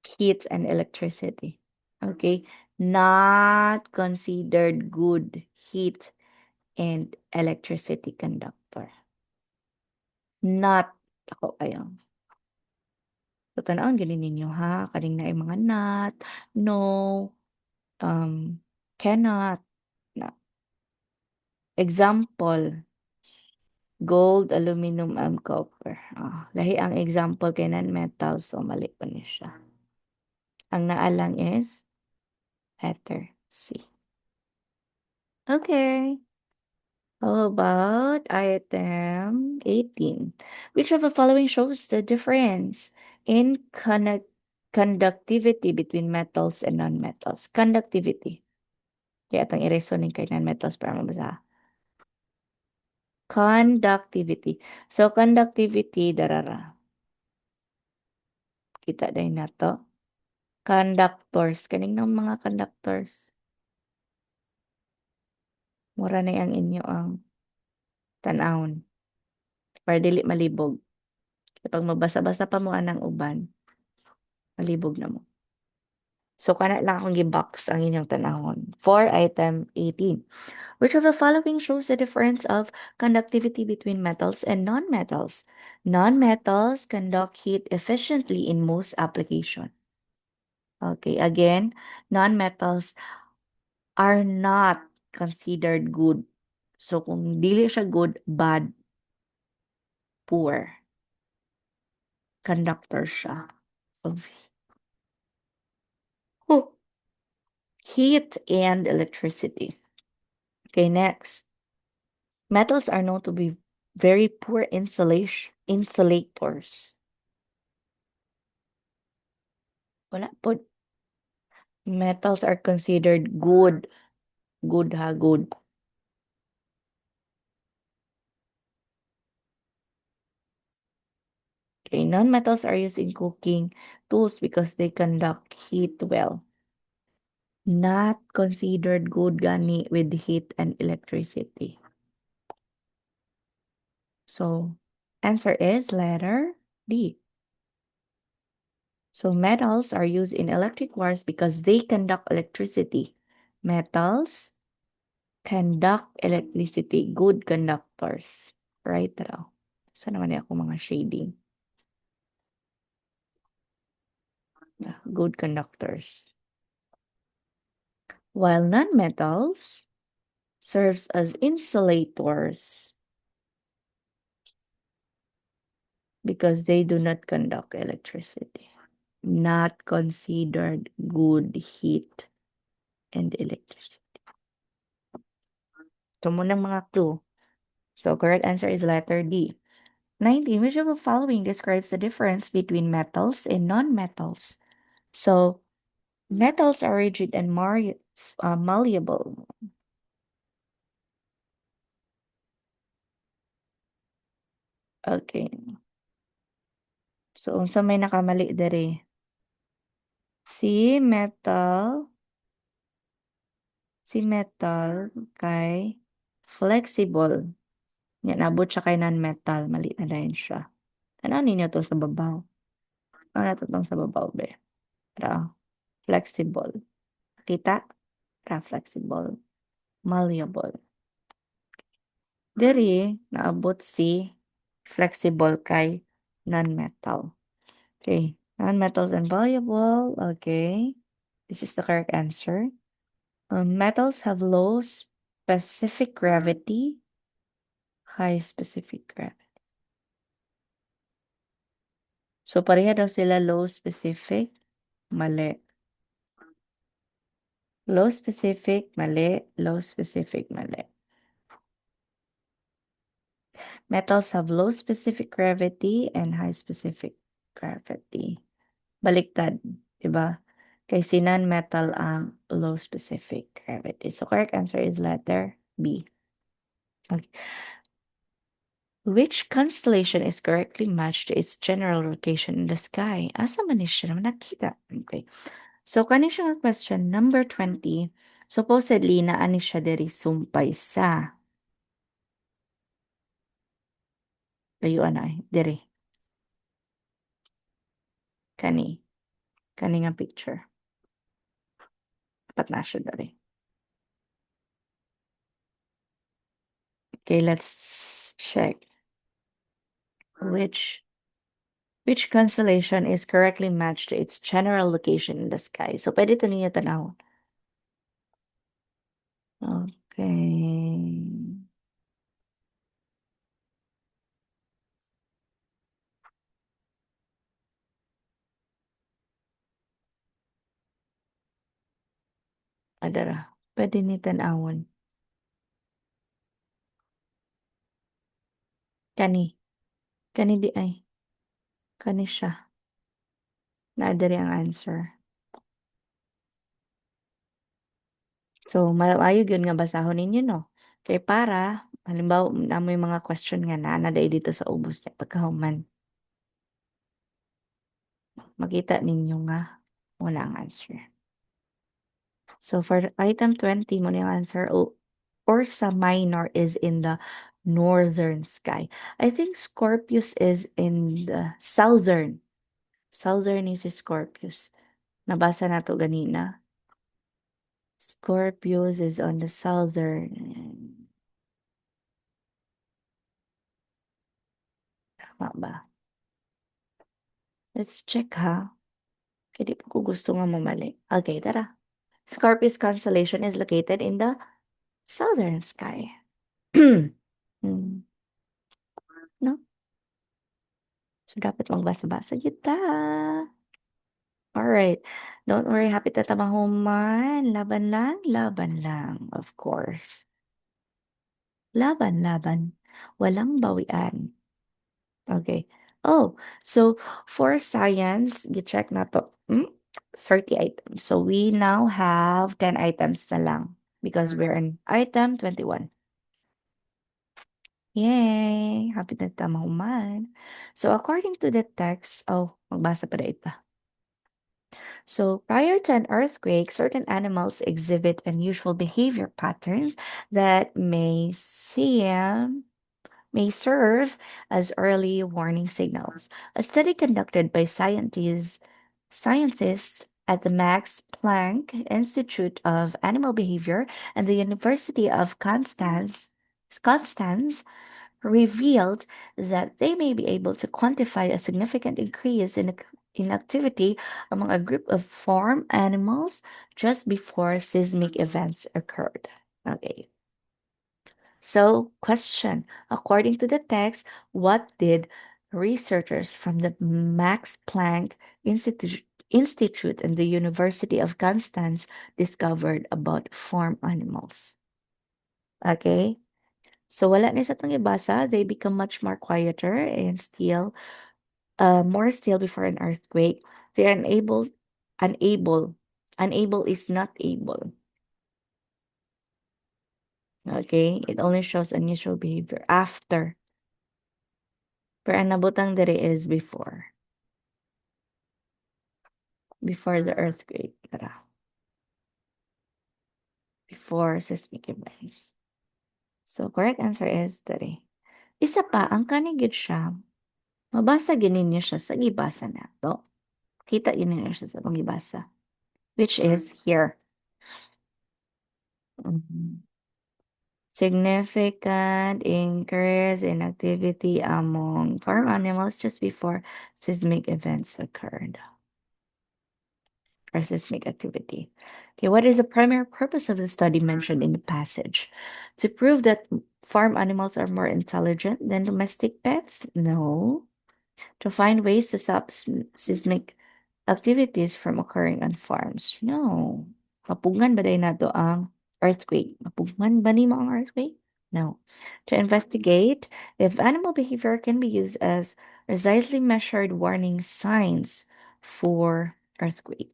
S1: heat and electricity. Okay? Not considered good heat and electricity conductor. Not ako kayo. So, tanawon ganin ninyo ha. Kaning na mga not, no, cannot. Na. Example, gold, aluminum, and copper. Lahi ang example kay non-metal, so mali pa ni siya. Ang naalang is letter C. Okay. How about item 18? Which of the following shows the difference in conductivity between metals and non-metals? Conductivity. Kaya itong i-reasoning kay non-metals para mabasa. Conductivity. So, conductivity, darara. Kita din na to. Conductors. Kaning ng mga conductors. Mura na ang inyo ang tanawon. Para dili malibog. Kapag mabasa-basa pa mo anang uban, malibog na mo. So, kana lang akong gibox ang inyong tanahon. For item 18. Which of the following shows the difference of conductivity between metals and non-metals? Non-metals conduct heat efficiently in most application. Okay, again, non-metals are not considered good. So, kung dili siya good, bad, poor, conductor siya of oh, heat and electricity. Okay, next. Metals are known to be very poor insulators. Wala po. Metals are considered good. Good ha, good. Okay, non-metals are used in cooking tools because they conduct heat well. Not considered good gani with heat and electricity. So, answer is letter D. So, metals are used in electric wires because they conduct electricity. Metals conduct electricity. Good conductors. Right raw. Saan naman ako mga shading? Yeah, good conductors. While non-metals serves as insulators because they do not conduct electricity. Not considered good heat and electricity. So, munang mga clue. So, correct answer is letter D. 19. Which of the following describes the difference between metals and non-metals? So, metals are rigid and malleable. Okay. So, unsa may nakamali dere? Si metal, si metal kay flexible. Yan, nabot siya kay non-metal. Mali na dahil siya. Ano ninyo to sa babaw? Ano na to tong sa babaw, be? Ra, flexible. Kita? Ra, flexible. Malleable. Diri, naabot si flexible kay non-metal. Okay. Non-metals and malleable. Okay. This is the correct answer. Metals have low specific gravity, high specific gravity. So, pareha daw sila low specific, mali. Low specific, mali. Low specific, mali. Metals have low specific gravity and high specific gravity. Baliktad, diba? Kay si non-metal ang low specific gravity. So, correct answer is letter B. Okay. Which constellation is correctly matched to its general location in the sky? Asa man ni siya naman nakita? Okay. So, kani siya nga question number 20. Supposedly, naani siya diri sumpay sa layuan ay, diri. Kani. Kani nga picture. Dapat na siya diri. Okay, let's check. Which constellation is correctly matched to its general location in the sky? So, pwede ito ninyo tanawon. Okay. Adara. Pwede ni tanawon. Kani. Kani di ay. Kani siya. Naadari ang answer. So, maayo yun nga basahon ninyo, no? Kay para, halimbawa, namoy mga question nga na day dito sa ubos niya pagkahuman. Makita ninyo nga wala ang answer. So, for item 20 mo na yung answer, Ursa Minor is in the northern sky. I think Scorpius is in the southern. Southern is Scorpius. Nabasa na to ganina. Scorpius is on the southern. Tama ba? Let's check ha. Kaya di pa ko gusto nga mamali. Okay, tara. Scorpius constellation is located in the southern sky. Hmm. No? So, dapat magbasa-basa kita. Alright. Don't worry, happy tatamahuman. Laban lang, of course. Laban. Walang bawian. Okay. Oh, so for science, gi-check na to. 30 items. So we now have 10 items na lang because we're in item 21. Yay! Happy na tamahuman. So according to the text, magbasa pa dahil pa. So prior to an earthquake, certain animals exhibit unusual behavior patterns that may serve as early warning signals. A study conducted by scientists at the Max Planck Institute of Animal Behavior and the University of Constance revealed that they may be able to quantify a significant increase in activity among a group of farm animals just before seismic events occurred. Okay. So, question. According to the text, what did researchers from the Max Planck Institute and the University of Constance discovered about farm animals? Okay? So, wala ni sa itong ibasa. They become much more quieter and more still before an earthquake. They are unable. Unable is not able. Okay? It only shows unusual behavior after. Pero ang nabutang diri is before. Before the earthquake. Tara. Before seismic events. So, correct answer is diri. Isa pa, ang kanigid siya, mabasa ginin niyo siya sa gibasa nato. Kita ginin niyo siya sa itong gibasa. Which is here. Mhm. Significant increase in activity among farm animals just before seismic events occurred. Or seismic activity. Okay, what is the primary purpose of the study mentioned in the passage? To prove that farm animals are more intelligent than domestic pets? No. To find ways to stop seismic activities from occurring on farms? No. Mapungan ba day nato ang earthquake? Mapungan ba ni mo ang earthquake? No. To investigate if animal behavior can be used as precisely measured warning signs for earthquake.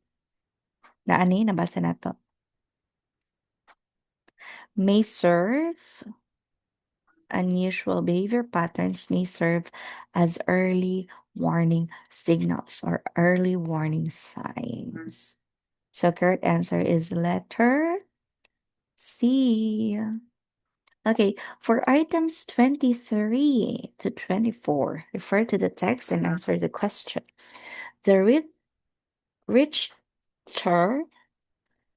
S1: Na ani, nabasa na to. May serve, unusual behavior patterns may serve as early warning signals or early warning signs. So correct answer is letter C. Okay, for items 23 to 24, refer to the text and answer the question. The Richter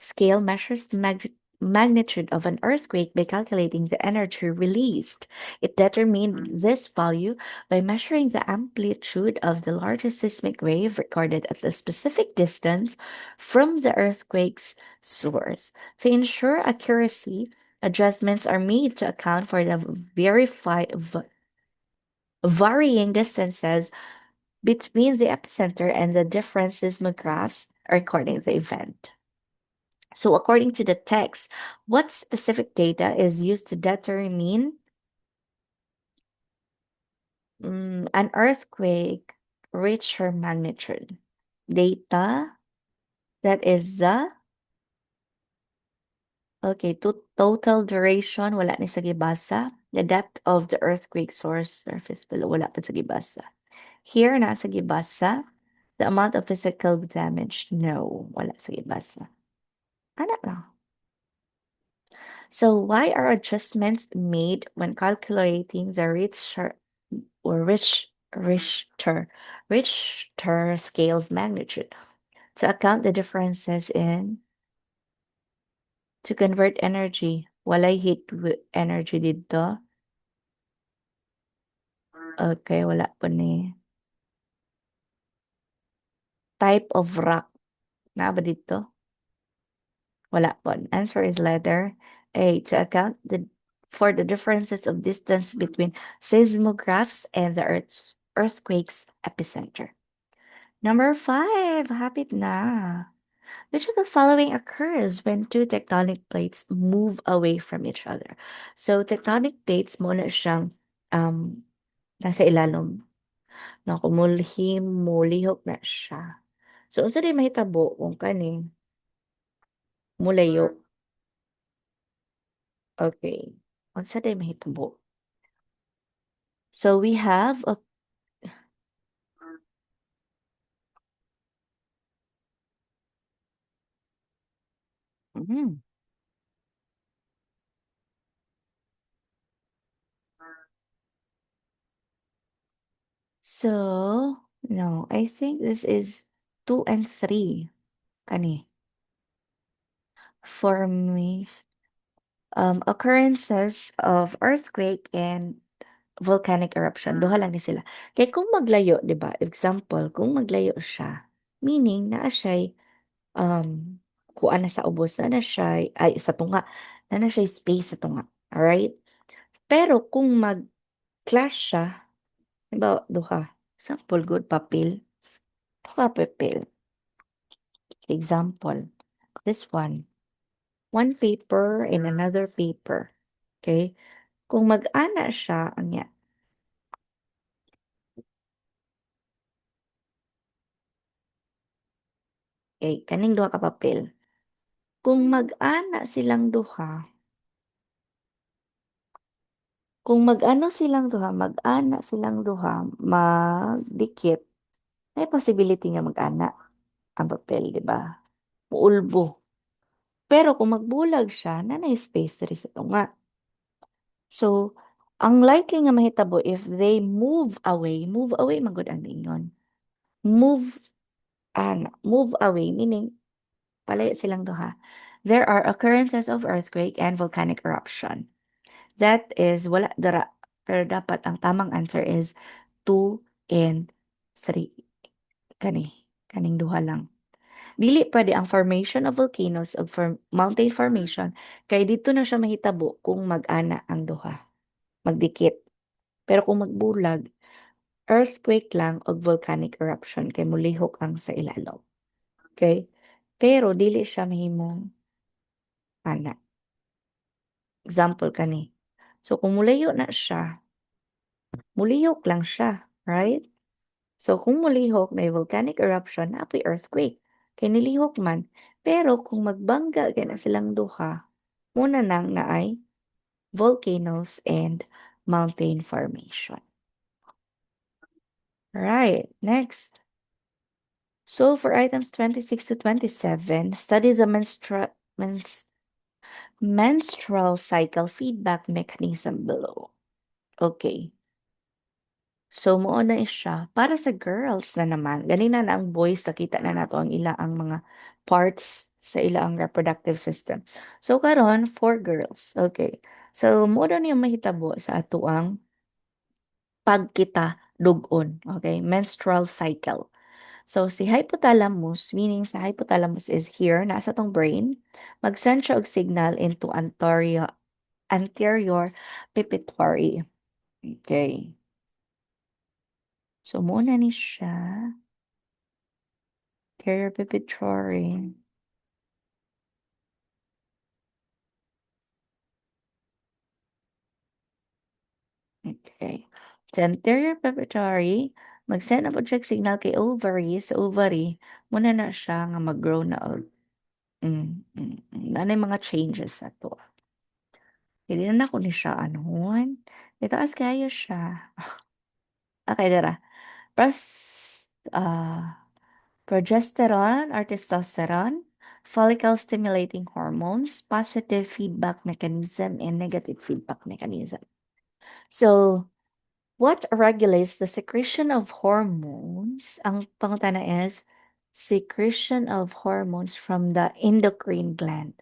S1: scale measures the magnitude of an earthquake by calculating the energy released. It determined this value by measuring the amplitude of the largest seismic wave recorded at a specific distance from the earthquake's source. To ensure accuracy, adjustments are made to account for the varying distances between the epicenter and the different seismographs recording the event. So, according to the text, what specific data is used to determine an earthquake Richter magnitude? Data that is total duration, wala ni sa gibasa. The depth of the earthquake source surface below, wala pa sa gibasa. Here, nasa gibasa. The amount of physical damage, no, wala sa gibasa. Ano lang. So, why are adjustments made when calculating the Richter scale's magnitude to account the differences in to convert energy? Walay heat energy dito. Okay, wala po ni. Type of rock. Na ba dito? Wala po. Answer is letter A. To account for the differences of distance between seismographs and the earthquake's epicenter. Number 5, hapit na. Which of the following occurs when two tectonic plates move away from each other? So, tectonic plates mo na siyang nasa ilalom. No, mulihok na siya. So unsa day mahitabo kung kani mulayo? Okay. Unsa day mahitabo? So we have a mhm. So no, I think this is 2 and 3 kani. For me, occurrences of earthquake and volcanic eruption, duha lang ni sila. Kay kung maglayo, 'di ba? Example, kung maglayo siya, meaning naa siya'y kuan na sa ubos, na siya'y ay sa tunga, na siya'y space sa tunga, alright? Pero kung mag-clash siya, halimbawa duha, example good papel, duha papel. Example, this one paper and another paper. Okay? Kung mag-ana siya, anya, okay, kaning duha ka papel. Kung mag-ana silang duha, kung mag-ano silang duha, mag-ana silang duha, magdikit, may possibility nga mag-ana ang papel, di ba? Muulbo. Pero kung magbulag siya, nanay space rin sa tunga. So, ang likely nga mahitabo if they move away man gud ang ningon. Move, move away, meaning palayo silang duha. There are occurrences of earthquake and volcanic eruption. That is wala dara. Pero dapat ang tamang answer is 2 and 3. Kaning duha lang. Dili pwede ang formation of volcanoes o mountain formation kay dito na siya mahitabo kung mag-ana ang duha, magdikit. Pero kung magbulag, earthquake lang o volcanic eruption kay mulihok ang sa ilalom. Okay? Pero dili siya mahimong ana. Example kani. So kung mulayo na siya, mulihok lang siya, right? So kung mulihok na volcanic eruption, apoy earthquake. Kay nilihok man. Pero kung magbangga gana silang duha, muna nang na ay volcanoes and mountain formation. Right, next. So for items 26 to 27, study the menstrual cycle feedback mechanism below. Okay. So, mao na siya. Para sa girls na naman, ganina na ang boys, nakita na nato ang ila ang mga parts sa ila ang reproductive system. So, karon for girls. Okay. So, mo na niya mahitabo sa ato ang pagkita dugon. Okay. Menstrual cycle. So, si hypothalamus, meaning sa hypothalamus is here, nasa tong brain, mag-send siya og signal into anterior pituitary. Okay. So, muna ni siya. Anterior pituitary. Okay. Sa anterior pituitary, mag-send ang project signal kay ovary. Sa ovary, muna na siya nga mag-grow na og nanay mga changes sa to. Hindi na ako ni siya anuhon. Itaas kayo siya. Okay, dara. Pros, progesterone or testosterone, follicle stimulating hormones, positive feedback mechanism, and negative feedback mechanism. So, what regulates the secretion of hormones? Ang pangutana is secretion of hormones from the endocrine gland.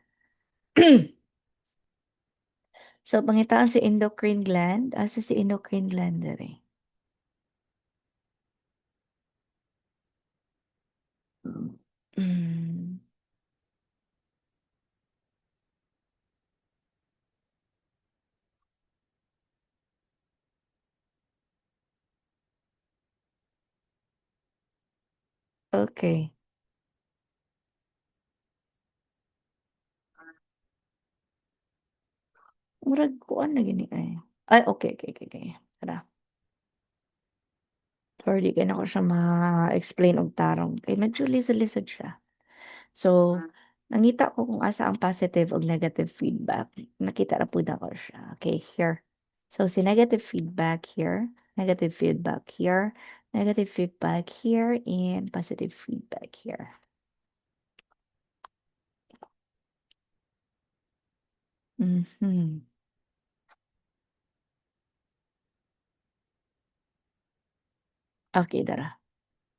S1: So, pangitaan si endocrine gland. Asa si endocrine gland dere? Mm, okay. Murag kuan na gini ay. Ay, okay, okay, okay, okay. Tara. or di ka na ko siya ma-explain og tarong kay medyo lisod-lisod siya. So, nangita ko kung asa ang positive ug negative feedback. Nakita ra pud ako siya. Okay, here. So, si negative feedback here, negative feedback here, negative feedback here, and positive feedback here. Mhm. Okay, dara.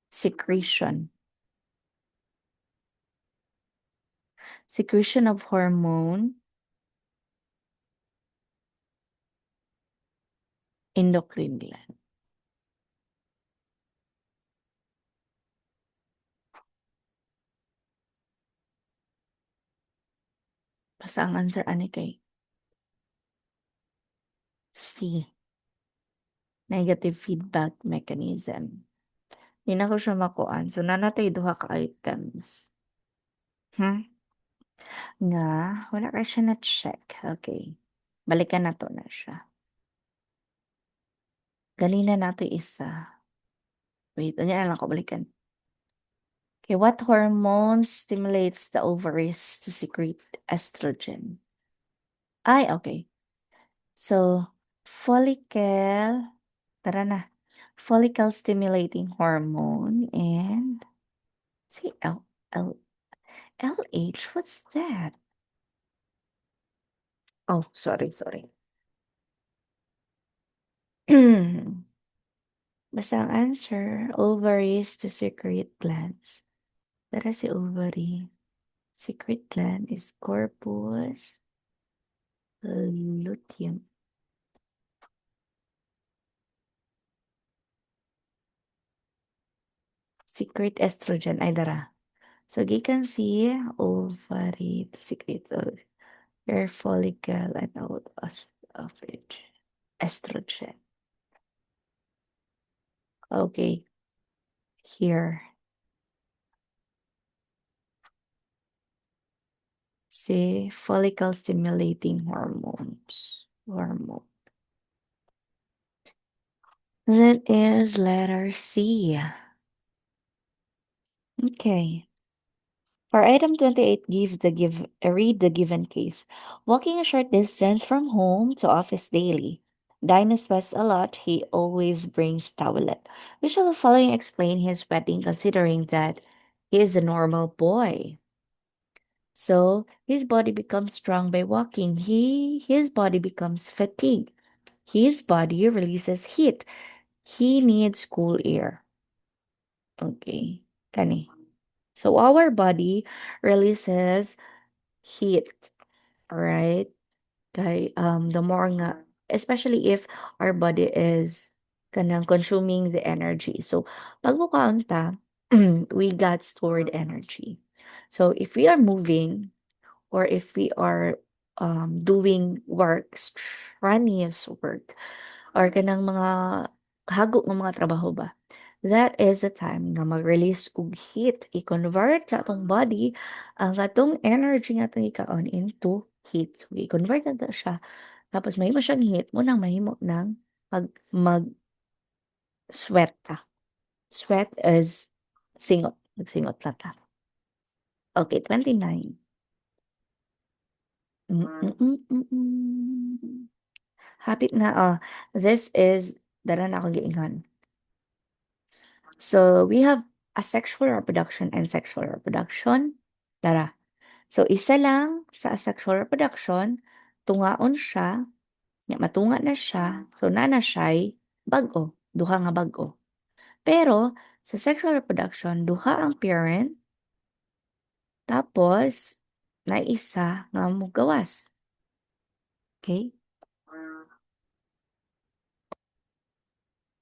S1: Secretion. Secretion of hormone, endocrine gland. Basta ang answer ani kay C. Negative feedback mechanism. Di na ko siya makuan. So, nanatay duha ka items. Hmm? Nga, wala ka siya na-check. Okay. Balikan na to na siya. Ganina na to isa. Wait, ano lang ko balikan. Okay, what hormone stimulates the ovaries to secrete estrogen? Ay, okay. So, follicle, tara na. Follicle stimulating hormone and see L LH, what's that? Oh, sorry. Basta ang answer, ovaries to secrete glands. Tara si ovary. Secrete gland is corpus luteum. Secrete estrogen ay dara. So gikan si ovary to secrete hair follicle and out of it. Estrogen. Okay. Here. See follicle stimulating hormones. Hormone. That is letter C. Okay. For item 28, read the given case. Walking a short distance from home to office daily. Dinah sweats a lot. He always brings towelette. Which of the following explain his sweating considering that he is a normal boy? So his body becomes strong by walking. His body becomes fatigued. His body releases heat. He needs cool air. Okay. Kani. So our body releases heat, right? Kay the more nga especially if our body is kanang consuming the energy. So pag mukaunta, we got stored energy. So if we are moving or if we are doing work, strenuous work, or kanang mga hago ng mga trabaho ba, that is the time na mag-release og heat, i-convert sa atong body ang atong energy nga atong ikaon into heat. So, i-convert na to siya. Tapos mahimo siyang heat mo nang mahimo ng mag-sweat ta. Sweat is singot. Magsingot na ta. Okay, 29. Mm, mm, mm, mm, mm. Hapit na. This is, dara na akong giingon. So, we have asexual reproduction and sexual reproduction. Tara. So, isa lang sa asexual reproduction, tungaon siya, matunga na siya, so nana siya'y bag-o, duha nga bag-o. Pero, sa sexual reproduction, duha ang parent, tapos, na isa nga mugawas. Okay?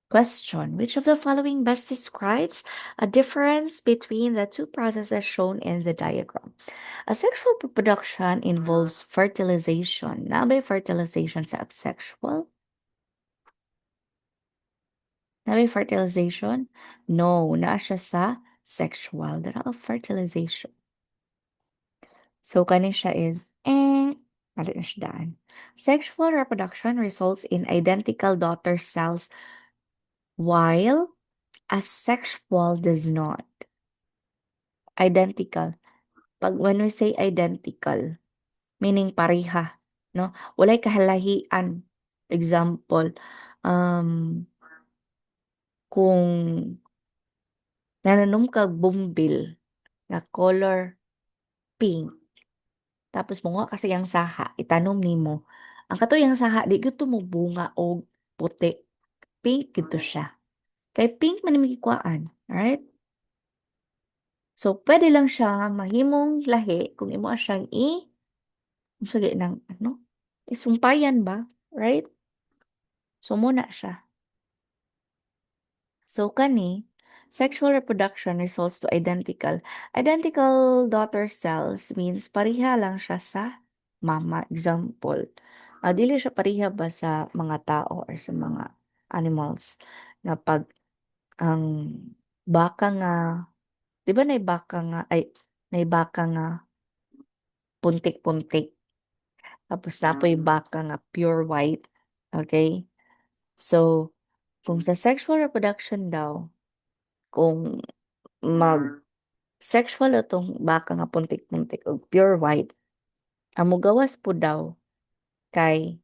S1: Question: which of the following best describes a difference between the two processes shown in the diagram? Asexual reproduction involves fertilization. Na by fertilization sa asexual? Na by fertilization? No, naa siya sa sexual. Dara of fertilization. So, kani siya is, malit na siya daan. Sexual reproduction results in identical daughter cells while Asexual does not. Identical. Pag when we say identical, meaning pareha, no? Walay kahalahian. Example, um, kung nananom kag bumbil nga color pink, tapos mo kasi ang saha, itanom nimo. Ang katuyang saha, di gyud mo bunga og puti. Pink gito siya. Kay pink man ni right? So, pwede lang siya mahimong lahi kung imo siyang sige ng ano, isumpayan ba? Right? So, muna siya. So, kani, sexual reproduction results to identical. Identical daughter cells means pareha lang siya sa mama. Example, dili siya pareha ba sa mga tao or sa mga animals na pag ang baka nga, di ba naibaka nga puntik-puntik, tapos napoy baka nga pure white. Okay? So, kung sa sexual reproduction daw, kung mag-sexual atong baka nga puntik-puntik o pure white, ang mugawas po daw kay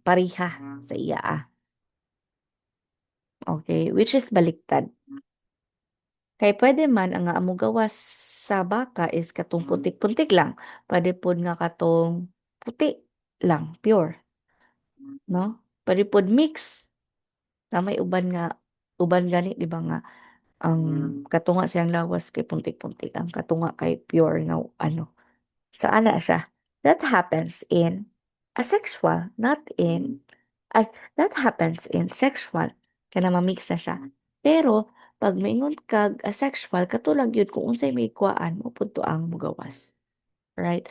S1: pariha sa iya. Okay? Which is baliktad. Kay pwede man ang nga amugawas sa baka is katong puntik-puntik lang. Pwede pod nga katong puti lang, pure, no? Pwede pod mix. Na may uban gani di ba nga ang katunga siyang lawas kay puntik-puntik, ang katunga kay pure nga ano. So ana siya. That happens in asexual, not in ay that happens in sexual. Kana ma-mix na siya. Pero pag maingon kag asexual, katulang yun kung unsay may kuwaan mo punto ang mugawas. Right?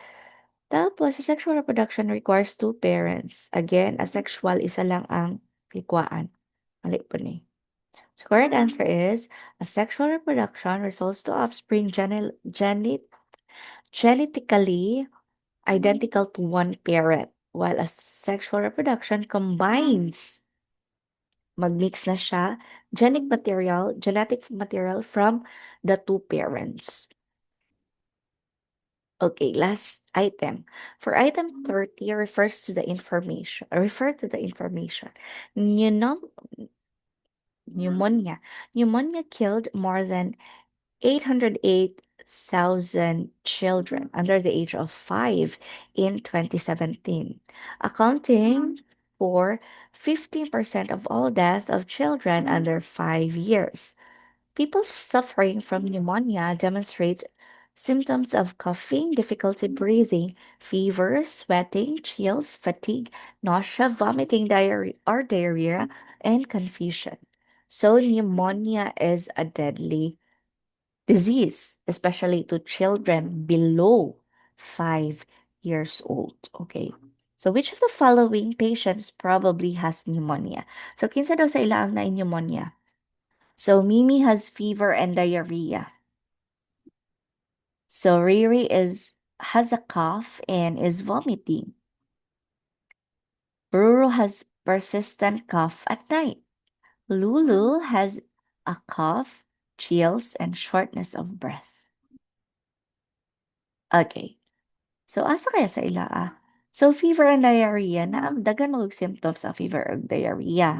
S1: Tapos, sa sexual reproduction requires two parents. Again, asexual, isa lang ang likuan. Mali po ni. So, correct answer is, asexual reproduction results to offspring genetically identical to one parent, while asexual reproduction combines, magmix na siya, genetic material from the two parents. Okay, last item. For item 30 refer to the information. Pneumo- Pneumonia. Pneumonia killed more than 808,000 children under the age of 5 in 2017, accounting for 15% of all deaths of children under 5 years. People suffering from pneumonia demonstrate symptoms of coughing, difficulty breathing, fever, sweating, chills, fatigue, nausea, vomiting, diarrhea, and confusion. So, pneumonia is a deadly disease, especially to children below 5 years old. Okay. So, which of the following patients probably has pneumonia? So, kinsa daw sa ilaang na pneumonia? So Mimi has fever and diarrhea. So Riri has a cough and is vomiting. Ruru has persistent cough at night. Lulu has a cough, chills, and shortness of breath. Okay. So asa kaya sa ila ah? So fever and diarrhea na dagan mo og symptoms of fever and diarrhea,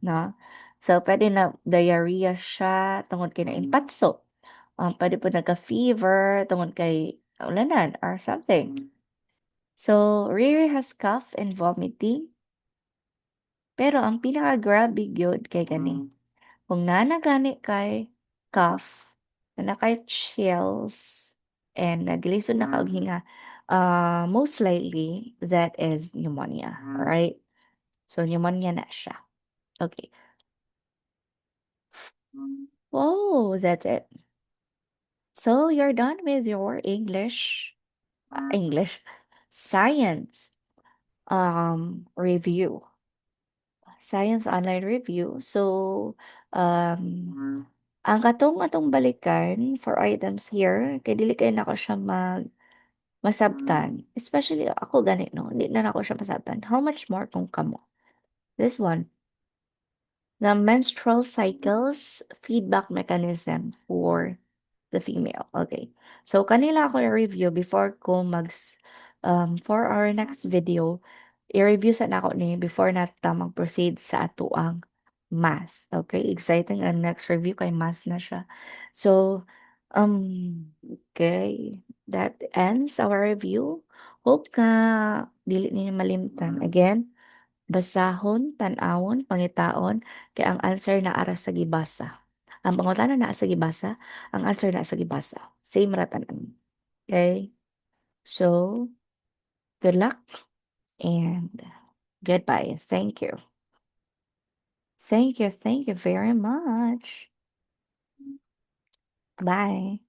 S1: no? So pwede na diarrhea siya tungod kay na impatso. Pwede po nagka-fever tungod kay ulanan or something. So, Riri has cough and vomiting. Pero ang pinaka-grabe gyud kay gani. Kung nanagani kay cough, na kay chills, and naglisod na kaog hinga, most likely that is pneumonia. Alright? So, pneumonia na siya. Okay. Oh, that's it. So, you're done with your English science review. Science online review. So, ang atong balikan for items here, kay dili kay nako siya masabtan. Especially ako gani no, hindi na nako siya masabtan. How much more kung kamo? This one, the menstrual cycles feedback mechanism for the female. Okay. So, kanila ako i-review before ko for our next video, i-review sa nako ni before nata mag-proceed sa ato ang math. Okay. Exciting ang next review kay math na siya. So, okay. That ends our review. Hope ka dili ninyo malimtan. Again, basahon, tan-awon, pangitaon, kay ang answer na ara sa gibasa. Ang pangutana naa sa gibasa, ang answer naa sa gibasa. Same ra tanan. Okay? So, good luck and goodbye. Thank you. Thank you very much. Bye.